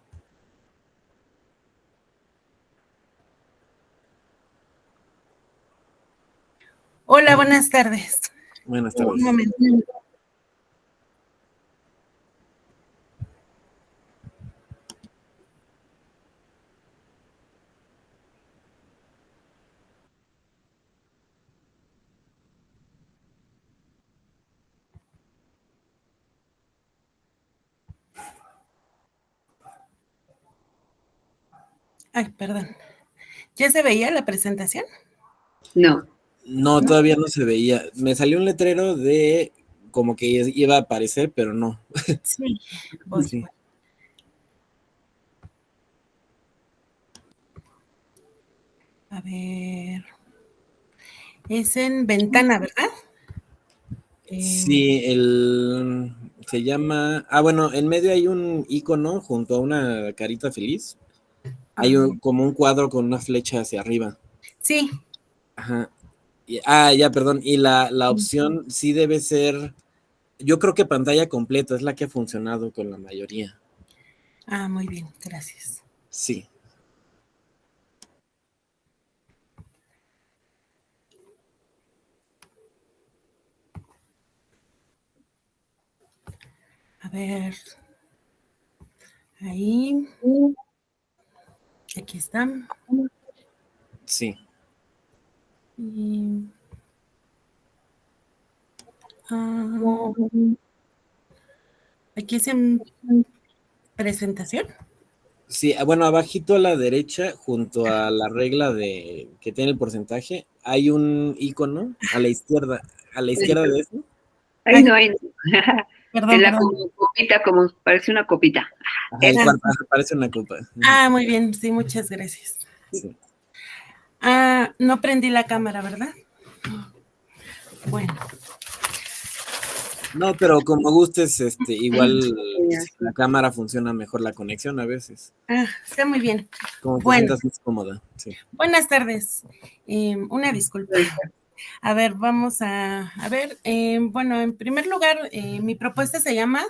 [SPEAKER 7] Hola, buenas tardes.
[SPEAKER 1] Buenas tardes.
[SPEAKER 7] Un momento. Ay, perdón. ¿Ya se veía la presentación?
[SPEAKER 2] No.
[SPEAKER 1] No, todavía no se veía. Me salió un letrero de como que iba a aparecer, pero no.
[SPEAKER 7] Sí, voy.
[SPEAKER 1] Sí.
[SPEAKER 7] A ver. Es en ventana, ¿verdad?
[SPEAKER 1] Sí, se llama. Bueno, en medio hay un icono junto a una carita feliz. Hay como un cuadro con una flecha hacia arriba.
[SPEAKER 7] Sí.
[SPEAKER 1] Ajá. Ya, perdón. Y la opción sí debe ser. Yo creo que pantalla completa es la que ha funcionado con la mayoría.
[SPEAKER 7] Muy bien, gracias.
[SPEAKER 1] Sí.
[SPEAKER 7] A ver. Ahí. Aquí está.
[SPEAKER 1] Sí.
[SPEAKER 7] Y, aquí es en presentación.
[SPEAKER 1] Sí, bueno, abajito a la derecha, junto a la regla de que tiene el porcentaje, hay un icono a la izquierda de eso.
[SPEAKER 2] Ahí no hay.
[SPEAKER 7] Perdón,
[SPEAKER 2] En la
[SPEAKER 7] perdón.
[SPEAKER 2] copita, como parece una copita.
[SPEAKER 1] Ajá, parece una copa.
[SPEAKER 7] Muy bien, sí, muchas gracias.
[SPEAKER 1] Sí.
[SPEAKER 7] No prendí la cámara, ¿verdad? Bueno.
[SPEAKER 1] No, pero como gustes, igual si la cámara funciona mejor la conexión a veces.
[SPEAKER 7] Está muy bien.
[SPEAKER 1] Como te sientas más cómoda. Sí.
[SPEAKER 7] Buenas tardes. Una disculpa. A ver, vamos a ver. Bueno, en primer lugar, mi propuesta se llama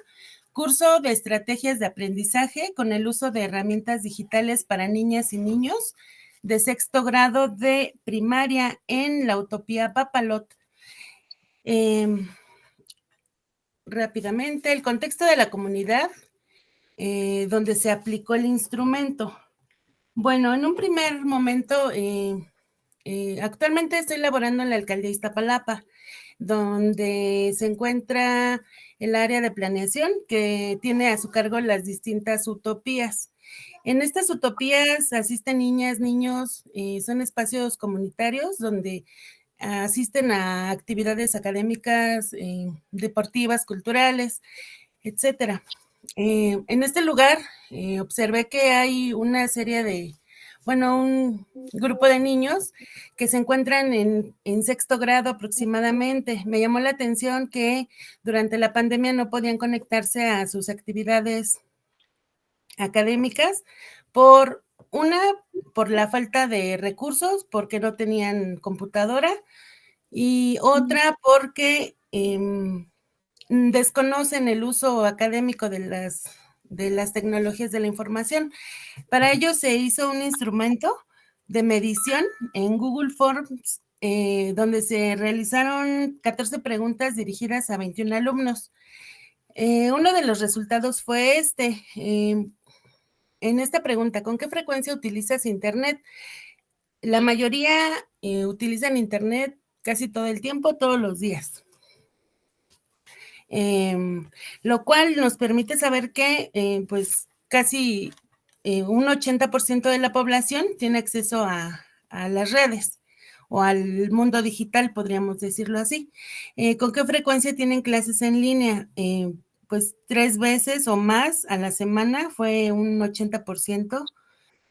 [SPEAKER 7] Curso de Estrategias de Aprendizaje con el uso de herramientas digitales para niñas y niños de 6º grado de primaria en la Utopía Papalot. Rápidamente, el contexto de la comunidad donde se aplicó el instrumento. Bueno, en un primer momento, actualmente estoy laborando en la alcaldía Iztapalapa, donde se encuentra el área de planeación que tiene a su cargo las distintas utopías. En estas utopías asisten niñas, niños, son espacios comunitarios donde asisten a actividades académicas, deportivas, culturales, etcétera. En este lugar observé que hay una serie de, bueno, un grupo de niños que se encuentran en sexto grado aproximadamente. Me llamó la atención que durante la pandemia no podían conectarse a sus actividades académicas por por la falta de recursos, porque no tenían computadora, y otra porque desconocen el uso académico de las tecnologías de la información. Para ello se hizo un instrumento de medición en Google Forms, donde se realizaron 14 preguntas dirigidas a 21 alumnos. Uno de los resultados fue este. En esta pregunta, ¿con qué frecuencia utilizas Internet? La mayoría utilizan Internet casi todo el tiempo, todos los días. Lo cual nos permite saber que pues casi un 80% de la población tiene acceso a las redes o al mundo digital, podríamos decirlo así. ¿Con qué frecuencia tienen clases en línea? Pues 3 veces o más a la semana, fue un 80%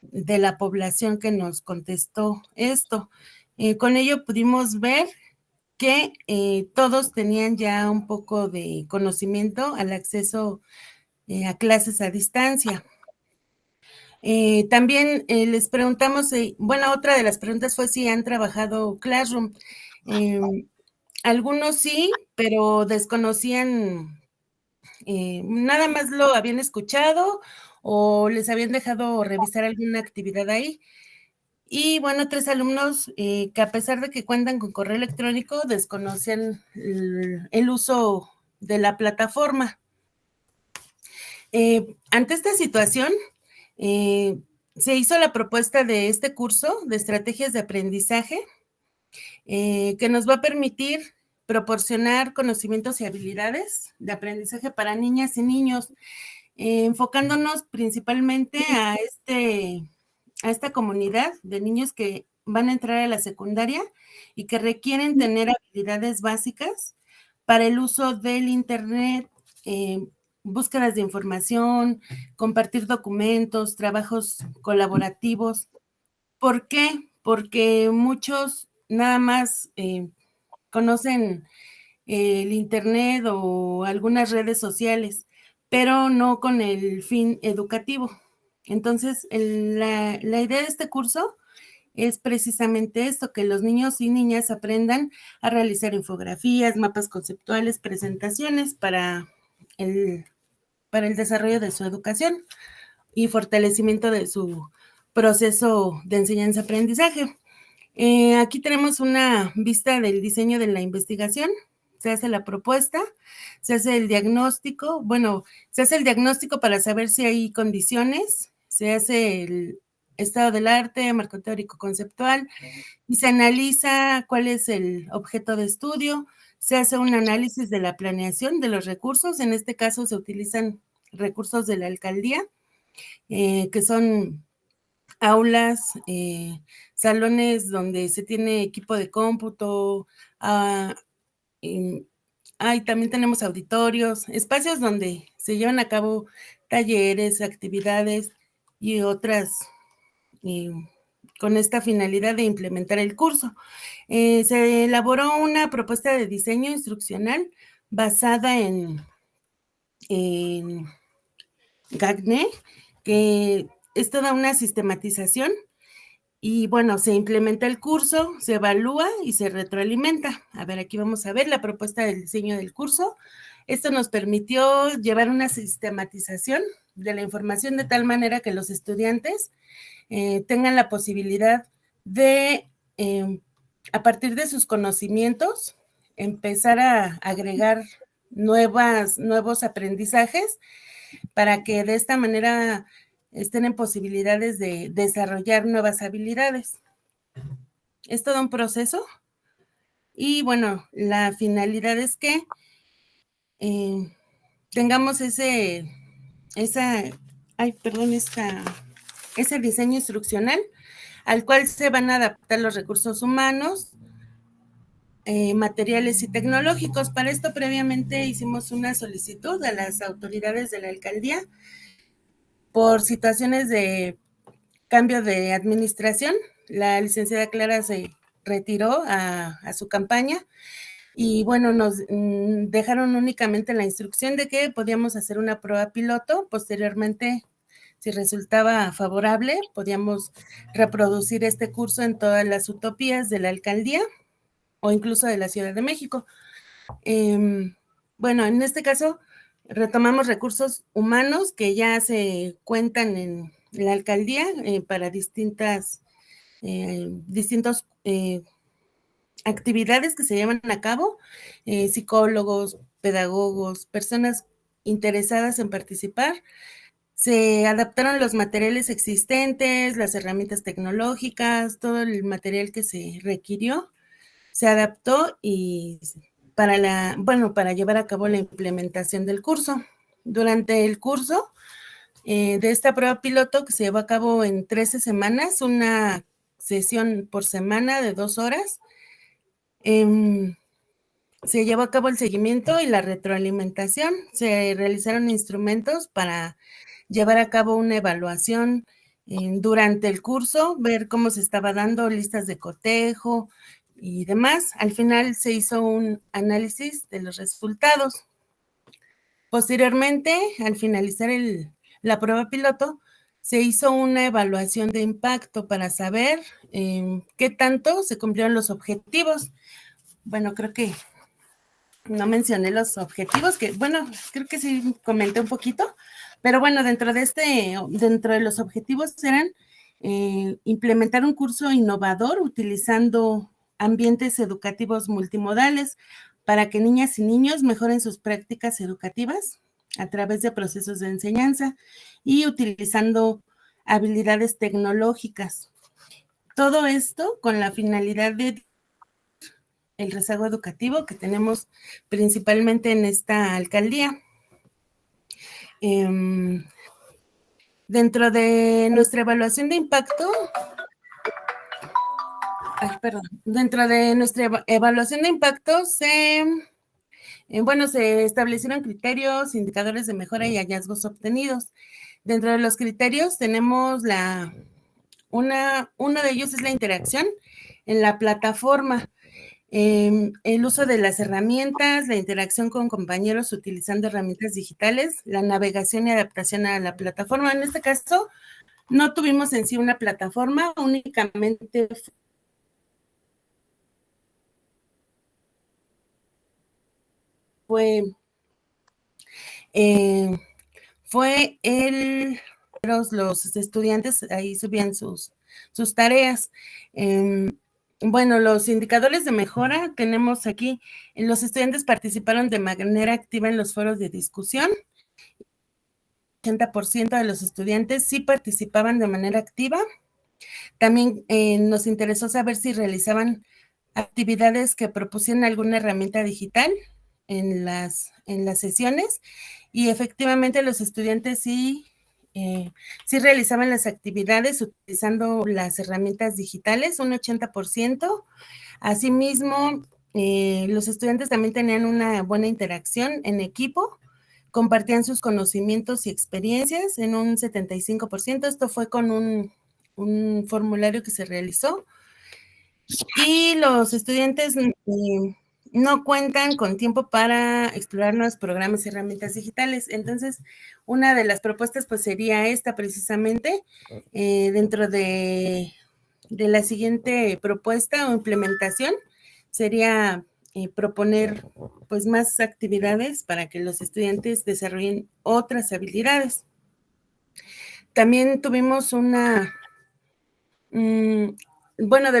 [SPEAKER 7] de la población que nos contestó esto. Con ello pudimos ver que todos tenían ya un poco de conocimiento al acceso a clases a distancia. También les preguntamos, bueno, otra de las preguntas fue si han trabajado Classroom. Algunos sí, pero desconocían, nada más lo habían escuchado o les habían dejado revisar alguna actividad ahí. Y bueno, 3 alumnos que a pesar de que cuentan con correo electrónico, desconocían el uso de la plataforma. Ante esta situación, se hizo la propuesta de este curso de estrategias de aprendizaje que nos va a permitir proporcionar conocimientos y habilidades de aprendizaje para niñas y niños, enfocándonos principalmente a esta comunidad de niños que van a entrar a la secundaria y que requieren tener habilidades básicas para el uso del Internet, búsquedas de información, compartir documentos, trabajos colaborativos. ¿Por qué? Porque muchos nada más conocen el Internet o algunas redes sociales, pero no con el fin educativo. Entonces, la idea de este curso es precisamente esto, que los niños y niñas aprendan a realizar infografías, mapas conceptuales, presentaciones para el desarrollo de su educación y fortalecimiento de su proceso de enseñanza-aprendizaje. Aquí tenemos una vista del diseño de la investigación. Se hace la propuesta, se hace el diagnóstico, se hace el diagnóstico para saber si hay condiciones, se hace el estado del arte, marco teórico conceptual, y se analiza cuál es el objeto de estudio, se hace un análisis de la planeación de los recursos, en este caso se utilizan recursos de la alcaldía, que son aulas, salones donde se tiene equipo de cómputo, también tenemos auditorios, espacios donde se llevan a cabo talleres, actividades y otras con esta finalidad de implementar el curso. Se elaboró una propuesta de diseño instruccional basada en Gagné, que es toda una sistematización y bueno, se implementa el curso, se evalúa y se retroalimenta. A ver, aquí vamos a ver la propuesta del diseño del curso. Esto nos permitió llevar una sistematización de la información de tal manera que los estudiantes tengan la posibilidad de, a partir de sus conocimientos, empezar a agregar nuevos aprendizajes para que de esta manera estén en posibilidades de desarrollar nuevas habilidades. Es todo un proceso y bueno, la finalidad es que tengamos ese diseño instruccional al cual se van a adaptar los recursos humanos materiales y tecnológicos. Para esto previamente hicimos una solicitud a las autoridades de la alcaldía por situaciones de cambio de administración. La licenciada Clara se retiró a su campaña y bueno, nos dejaron únicamente la instrucción de que podíamos hacer una prueba piloto. Posteriormente, si resultaba favorable, podíamos reproducir este curso en todas las utopías de la alcaldía o incluso de la Ciudad de México. Bueno, en este caso retomamos recursos humanos que ya se cuentan en la alcaldía para distintos actividades que se llevan a cabo, psicólogos, pedagogos, personas interesadas en participar. Se adaptaron los materiales existentes, las herramientas tecnológicas, todo el material que se requirió, se adaptó y para llevar a cabo la implementación del curso. Durante el curso de esta prueba piloto que se llevó a cabo en 13 semanas, una sesión por semana de 2 horas, se llevó a cabo el seguimiento y la retroalimentación. Se realizaron instrumentos para llevar a cabo una evaluación durante el curso, ver cómo se estaba dando, listas de cotejo y demás. Al final se hizo un análisis de los resultados. Posteriormente, al finalizar la prueba piloto, se hizo una evaluación de impacto para saber qué tanto se cumplieron los objetivos. Bueno, creo que no mencioné los objetivos, que bueno, creo que sí comenté un poquito, pero bueno, dentro de los objetivos eran implementar un curso innovador utilizando ambientes educativos multimodales para que niñas y niños mejoren sus prácticas educativas a través de procesos de enseñanza y utilizando habilidades tecnológicas. Todo esto con la finalidad de el rezago educativo que tenemos principalmente en esta alcaldía. Dentro de nuestra evaluación de impacto, se establecieron criterios, indicadores de mejora y hallazgos obtenidos. Dentro de los criterios tenemos uno de ellos es la interacción en la plataforma. El uso de las herramientas, la interacción con compañeros utilizando herramientas digitales, la navegación y adaptación a la plataforma. En este caso, no tuvimos en sí una plataforma, únicamente fue los estudiantes ahí subían sus tareas. Bueno, los indicadores de mejora tenemos aquí. Los estudiantes participaron de manera activa en los foros de discusión. 80% de los estudiantes sí participaban de manera activa. También nos interesó saber si realizaban actividades que propusieran alguna herramienta digital en las sesiones. Y efectivamente los estudiantes sí realizaban las actividades utilizando las herramientas digitales, un 80%. Asimismo, los estudiantes también tenían una buena interacción en equipo, compartían sus conocimientos y experiencias en un 75%. Esto fue con un formulario que se realizó. Y los estudiantes no cuentan con tiempo para explorar nuevos programas y herramientas digitales. Entonces, una de las propuestas pues sería esta precisamente, dentro de la siguiente propuesta o implementación, sería proponer pues más actividades para que los estudiantes desarrollen otras habilidades. También tuvimos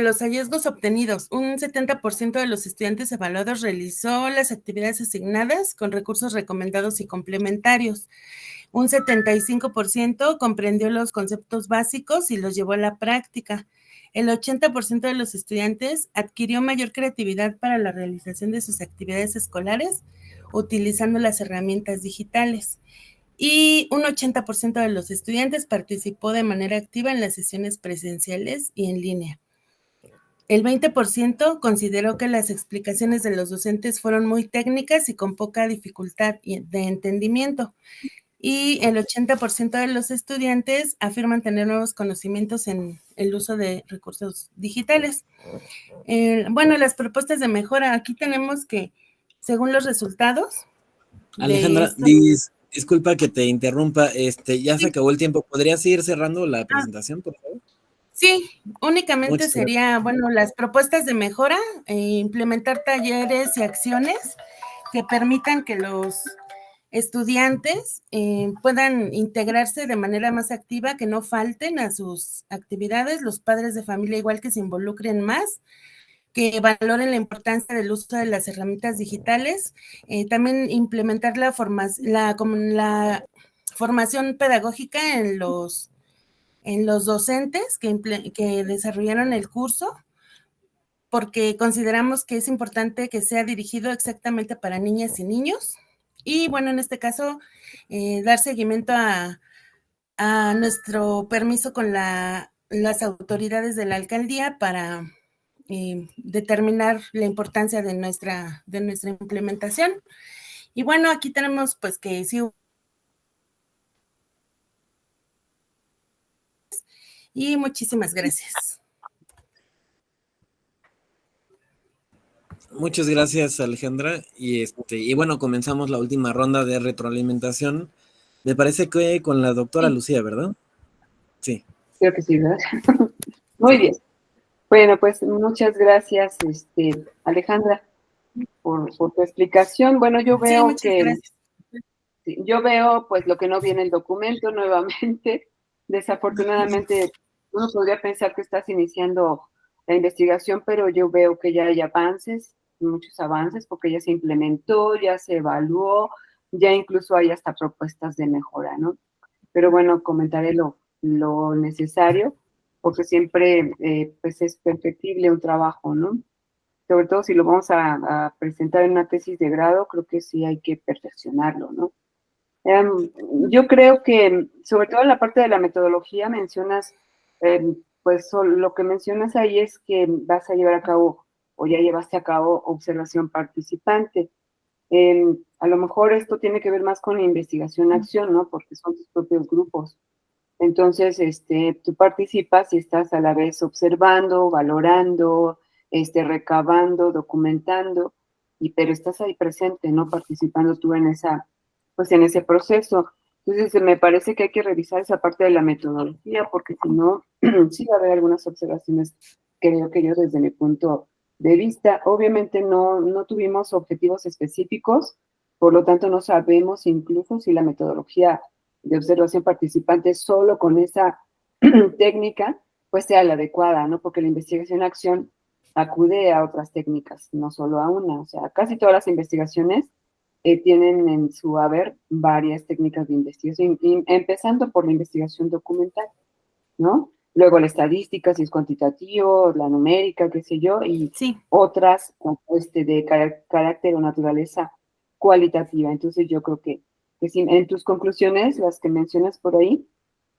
[SPEAKER 7] de los hallazgos obtenidos, un 70% de los estudiantes evaluados realizó las actividades asignadas con recursos recomendados y complementarios. Un 75% comprendió los conceptos básicos y los llevó a la práctica. El 80% de los estudiantes adquirió mayor creatividad para la realización de sus actividades escolares utilizando las herramientas digitales. Y un 80% de los estudiantes participó de manera activa en las sesiones presenciales y en línea. el 20% consideró que las explicaciones de los docentes fueron muy técnicas y con poca dificultad de entendimiento. Y el 80% de los estudiantes afirman tener nuevos conocimientos en el uso de recursos digitales. Bueno, las propuestas de mejora, aquí tenemos que, según los resultados
[SPEAKER 1] Alejandra, disculpa que te interrumpa, ya se acabó el tiempo. ¿Podrías ir cerrando la presentación, por favor?
[SPEAKER 7] Sí, únicamente
[SPEAKER 1] Muchas
[SPEAKER 7] sería, bueno, las propuestas de mejora, implementar talleres y acciones que permitan que los estudiantes puedan integrarse de manera más activa, que no falten a sus actividades, los padres de familia igual que se involucren más, que valoren la importancia del uso de las herramientas digitales, también implementar la formación pedagógica en los docentes que desarrollaron el curso, porque consideramos que es importante que sea dirigido exactamente para niñas y niños. Y bueno, en este caso, dar seguimiento a nuestro permiso con las autoridades de la alcaldía para determinar la importancia de nuestra implementación. Y bueno, aquí tenemos pues que sí. Y muchísimas gracias.
[SPEAKER 1] Muchas gracias, Alejandra. Y bueno, comenzamos la última ronda de retroalimentación. Me parece que con la doctora Lucía, ¿verdad? Sí.
[SPEAKER 2] Creo que sí, ¿verdad? Muy bien. Bueno, pues muchas gracias, Alejandra, por tu explicación. Bueno, yo veo yo veo pues lo que no viene en el documento nuevamente. Desafortunadamente, uno podría pensar que estás iniciando la investigación, pero yo veo que ya hay avances, muchos avances, porque ya se implementó, ya se evaluó, ya incluso hay hasta propuestas de mejora, ¿no? Pero bueno, comentaré lo necesario, porque siempre pues es perfectible un trabajo, ¿no? Sobre todo si lo vamos a presentar en una tesis de grado, creo que sí hay que perfeccionarlo, ¿no? Yo creo que, sobre todo en la parte de la metodología, mencionas, pues lo que mencionas ahí es que vas a llevar a cabo, o ya llevaste a cabo, observación participante. A lo mejor esto tiene que ver más con la investigación-acción, ¿no? Porque son tus propios grupos. Entonces, tú participas y estás a la vez observando, valorando, recabando, documentando, pero estás ahí presente, ¿no? Participando tú en ese proceso. Entonces, me parece que hay que revisar esa parte de la metodología, porque si no, sí va a haber algunas observaciones, creo que yo desde mi punto de vista, obviamente no tuvimos objetivos específicos, por lo tanto no sabemos incluso si la metodología de observación participante solo con esa técnica, pues sea la adecuada, ¿no? Porque la investigación-acción acude a otras técnicas, no solo a una. O sea, casi todas las investigaciones tienen en su haber varias técnicas de investigación, empezando por la investigación documental, ¿no? Luego la estadística, si es cuantitativo, la numérica, qué sé yo, y otras de carácter o naturaleza cualitativa. Entonces yo creo que si en tus conclusiones, las que mencionas por ahí,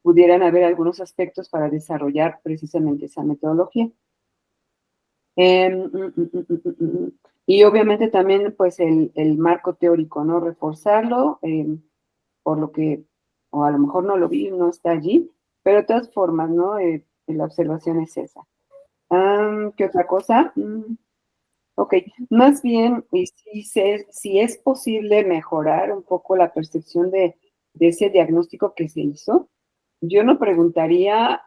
[SPEAKER 2] pudieran haber algunos aspectos para desarrollar precisamente esa metodología. Y obviamente también, pues, el marco teórico, ¿no? Reforzarlo, por lo que, o a lo mejor no lo vi, no está allí, pero de todas formas, ¿no? La observación es esa. ¿Qué otra cosa? Ok, más bien, si es posible mejorar un poco la percepción de ese diagnóstico que se hizo, yo no preguntaría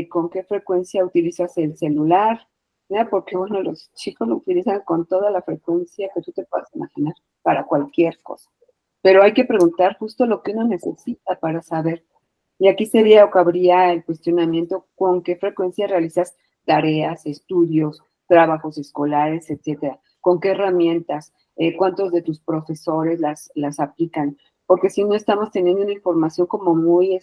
[SPEAKER 2] con qué frecuencia utilizas el celular, ¿ya? Porque bueno, los chicos lo utilizan con toda la frecuencia que tú te puedas imaginar para cualquier cosa. Pero hay que preguntar justo lo que uno necesita para saber. Y aquí sería o cabría el cuestionamiento: ¿con qué frecuencia realizas tareas, estudios, trabajos escolares, etcétera? ¿Con qué herramientas? ¿Cuántos de tus profesores las aplican? Porque si no estamos teniendo una información como muy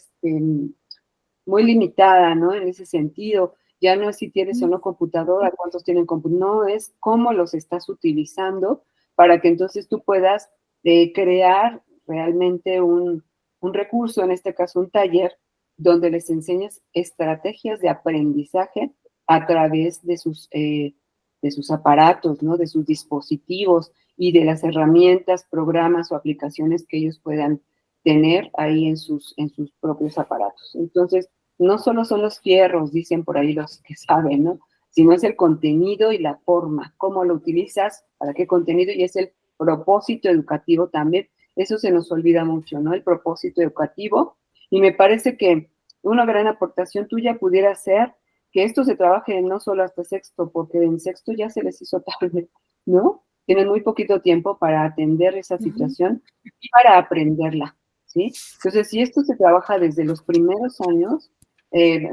[SPEAKER 2] limitada, ¿no? En ese sentido, ya no es si tienes o no computadora, cuántos tienen computadora, no, es cómo los estás utilizando para que entonces tú puedas crear realmente un recurso, en este caso un taller, donde les enseñas estrategias de aprendizaje a través de sus aparatos, ¿no? De sus dispositivos y de las herramientas, programas o aplicaciones que ellos puedan tener ahí en sus propios aparatos. Entonces, no solo son los fierros, dicen por ahí los que saben, ¿no? Sino es el contenido y la forma, cómo lo utilizas, para qué contenido, y es el propósito educativo también. Eso se nos olvida mucho, ¿no? El propósito educativo. Y me parece que una gran aportación tuya pudiera ser que esto se trabaje no solo hasta sexto, porque en sexto ya se les hizo tarde, ¿no? Tienen muy poquito tiempo para atender esa situación y para aprenderla, ¿sí? Entonces, si esto se trabaja desde los primeros años,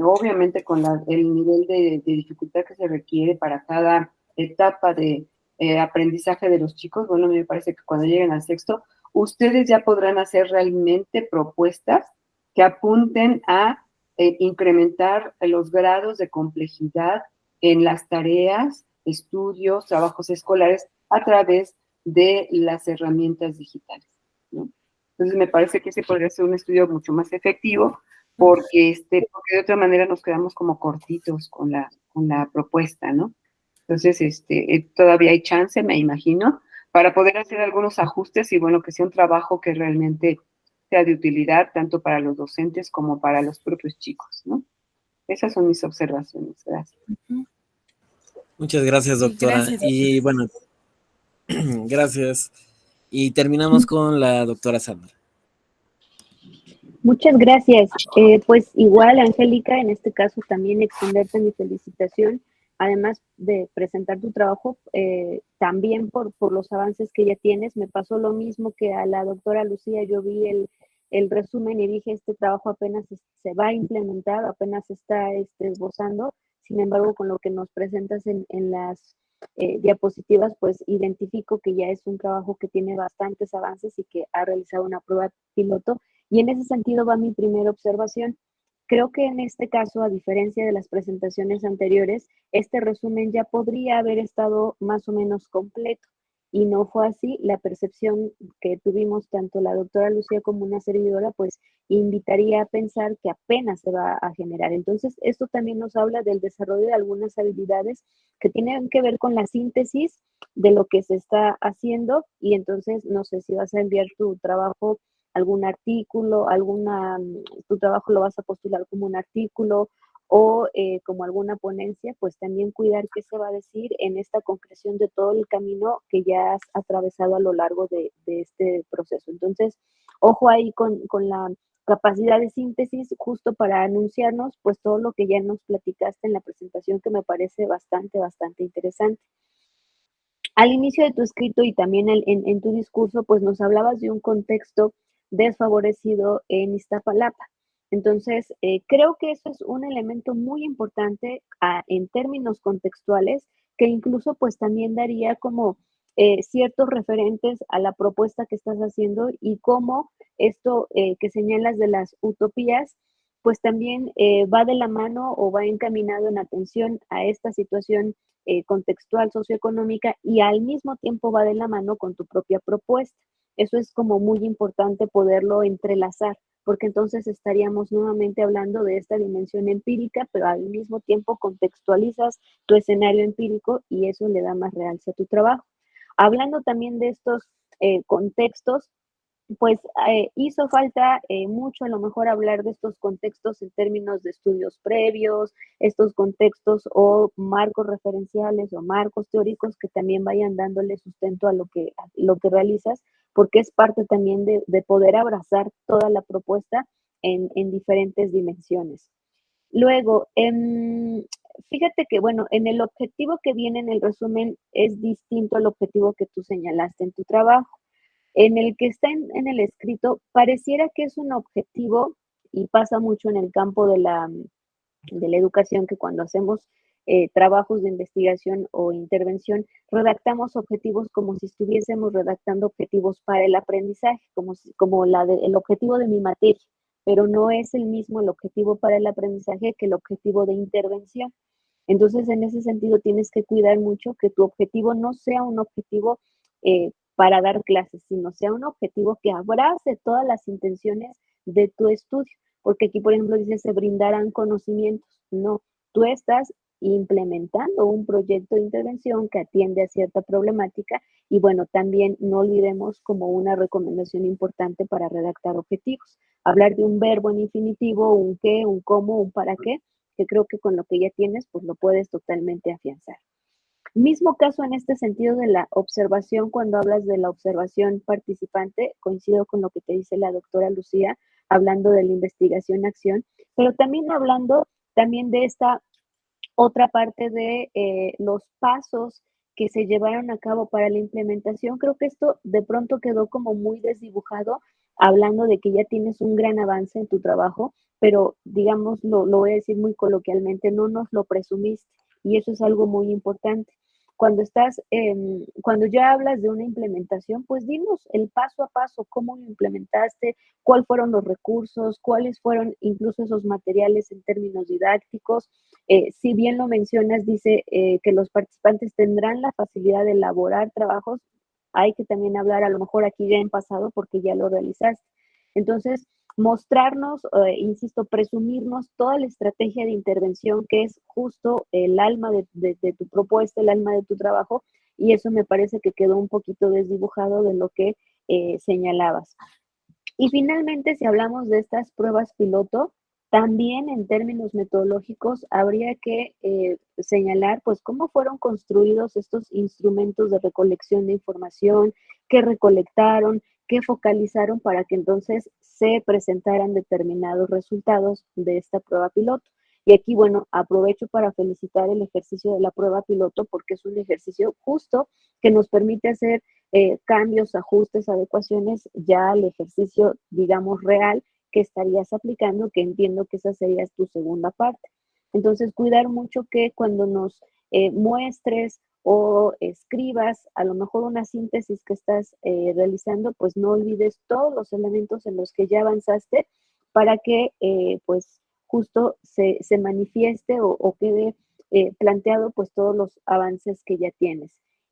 [SPEAKER 2] obviamente con el nivel de dificultad que se requiere para cada etapa de aprendizaje de los chicos, bueno, me parece que cuando lleguen al sexto, ustedes ya podrán hacer realmente propuestas que apunten a incrementar los grados de complejidad en las tareas, estudios, trabajos escolares a través de las herramientas digitales, ¿no? Entonces me parece que ese podría ser un estudio mucho más efectivo porque de otra manera nos quedamos como cortitos con la propuesta, ¿no? Entonces, todavía hay chance, me imagino, para poder hacer algunos ajustes y bueno, que sea un trabajo que realmente sea de utilidad tanto para los docentes como para los propios chicos, ¿no? Esas son mis observaciones. Gracias.
[SPEAKER 1] Muchas gracias, doctora.
[SPEAKER 7] Gracias, doctora.
[SPEAKER 1] Y bueno, gracias. Y terminamos con la doctora Sandra.
[SPEAKER 4] Muchas gracias. Pues igual, Angélica, en este caso también extenderte mi felicitación, además de presentar tu trabajo, también por los avances que ya tienes. Me pasó lo mismo que a la doctora Lucía, yo vi el resumen y dije, este trabajo apenas se va a implementar, apenas se está esbozando. Sin embargo, con lo que nos presentas en las diapositivas, pues identifico que ya es un trabajo que tiene bastantes avances y que ha realizado una prueba piloto. Y en ese sentido va mi primera observación. Creo que en este caso, a diferencia de las presentaciones anteriores, este resumen ya podría haber estado más o menos completo. Y no fue así. La percepción que tuvimos tanto la doctora Lucía como una servidora, pues invitaría a pensar que apenas se va a generar. Entonces, esto también nos habla del desarrollo de algunas habilidades que tienen que ver con la síntesis de lo que se está haciendo. Y entonces, no sé si vas a enviar tu trabajo, algún artículo, tu trabajo lo vas a postular como un artículo o como alguna ponencia, pues también cuidar qué se va a decir en esta concreción de todo el camino que ya has atravesado a lo largo de este proceso. Entonces, ojo ahí con la capacidad de síntesis justo para anunciarnos pues todo lo que ya nos platicaste en la presentación, que me parece bastante interesante. Al inicio de tu escrito y también en tu discurso, pues nos hablabas de un contexto desfavorecido en Iztapalapa. Entonces, creo que eso es un elemento muy importante en términos contextuales, que incluso pues también daría como ciertos referentes a la propuesta que estás haciendo y cómo esto que señalas de las utopías, pues también va de la mano o va encaminado en atención a esta situación contextual socioeconómica y al mismo tiempo va de la mano con tu propia propuesta. Eso es como muy importante poderlo entrelazar, porque entonces estaríamos nuevamente hablando de esta dimensión empírica, pero al mismo tiempo contextualizas tu escenario empírico y eso le da más realce a tu trabajo. Hablando también de estos contextos, pues hizo falta mucho a lo mejor hablar de estos contextos en términos de estudios previos, estos contextos o marcos referenciales o marcos teóricos que también vayan dándole sustento a lo que realizas, porque es parte también de poder abrazar toda la propuesta en diferentes dimensiones. Luego, fíjate que, bueno, en el objetivo que viene en el resumen es distinto al objetivo que tú señalaste en tu trabajo. En el que está en el escrito, pareciera que es un objetivo, y pasa mucho en el campo de la educación, que cuando hacemos trabajos de investigación o intervención, redactamos objetivos como si estuviésemos redactando objetivos para el aprendizaje, como el objetivo de mi materia, pero no es el mismo el objetivo para el aprendizaje que el objetivo de intervención. Entonces, en ese sentido, tienes que cuidar mucho que tu objetivo no sea un objetivo para dar clases, sino sea un objetivo que abrace todas las intenciones de tu estudio. Porque aquí, por ejemplo, dice, se brindarán conocimientos. No, tú estás implementando un proyecto de intervención que atiende a cierta problemática y bueno, también no olvidemos como una recomendación importante para redactar objetivos, hablar de un verbo en infinitivo, un qué, un cómo, un para qué, que creo que con lo que ya tienes, pues lo puedes totalmente afianzar. Mismo caso en este sentido de la observación, cuando hablas de la observación participante, coincido con lo que te dice la doctora Lucía, hablando de la investigación-acción, pero también hablando también de esta otra parte de los pasos que se llevaron a cabo para la implementación. Creo que esto de pronto quedó como muy desdibujado, hablando de que ya tienes un gran avance en tu trabajo, pero digamos, lo voy a decir muy coloquialmente, no nos lo presumiste y eso es algo muy importante. Cuando ya hablas de una implementación, pues dinos el paso a paso, cómo lo implementaste, cuáles fueron los recursos, cuáles fueron incluso esos materiales en términos didácticos. Si bien lo mencionas, dice que los participantes tendrán la facilidad de elaborar trabajos, hay que también hablar a lo mejor aquí ya en pasado porque ya lo realizaste. Entonces, mostrarnos, insisto, presumirnos toda la estrategia de intervención que es justo el alma de tu propuesta, el alma de tu trabajo, y eso me parece que quedó un poquito desdibujado de lo que señalabas. Y finalmente, si hablamos de estas pruebas piloto, también en términos metodológicos habría que señalar pues cómo fueron construidos estos instrumentos de recolección de información, qué recolectaron, qué focalizaron para que entonces se presentaran determinados resultados de esta prueba piloto. Y aquí, bueno, aprovecho para felicitar el ejercicio de la prueba piloto porque es un ejercicio justo que nos permite hacer cambios, ajustes, adecuaciones ya al ejercicio, digamos, real que estarías aplicando, que entiendo que esa sería tu segunda parte. Entonces, cuidar mucho que cuando nos muestres o escribas a lo mejor una síntesis que estás realizando, pues no olvides todos los elementos en los que ya avanzaste para que pues justo se manifieste o quede planteado pues todos los avances que ya tienes.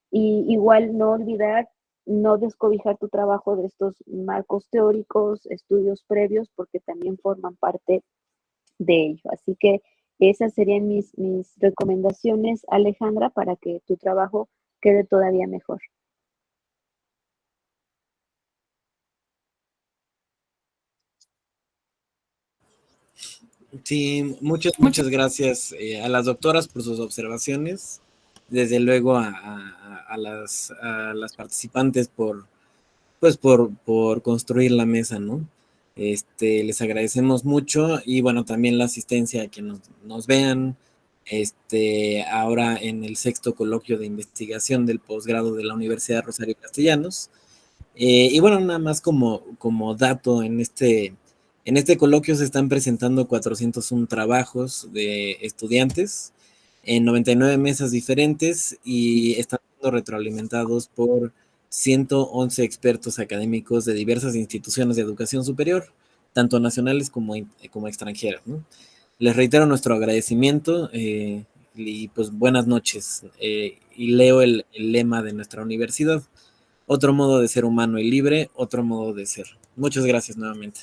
[SPEAKER 4] Y igual no olvidar, no descobijar tu trabajo de estos marcos teóricos, estudios previos, porque también forman parte de ello. Así que esas serían mis recomendaciones, Alejandra, para que tu trabajo quede todavía mejor.
[SPEAKER 1] Sí, muchas gracias a las doctoras por sus observaciones, desde luego a las participantes por construir la mesa, ¿no? Les agradecemos mucho y bueno, también la asistencia a que nos vean, ahora en el 6º coloquio de investigación del posgrado de la Universidad Rosario Castellanos. Y bueno, nada más como dato, en este coloquio se están presentando 401 trabajos de estudiantes en 99 mesas diferentes y están siendo retroalimentados por 111 expertos académicos de diversas instituciones de educación superior, tanto nacionales como extranjeras, ¿no? Les reitero nuestro agradecimiento y pues buenas noches. Y leo el lema de nuestra universidad: otro modo de ser humano y libre, otro modo de ser. Muchas gracias nuevamente.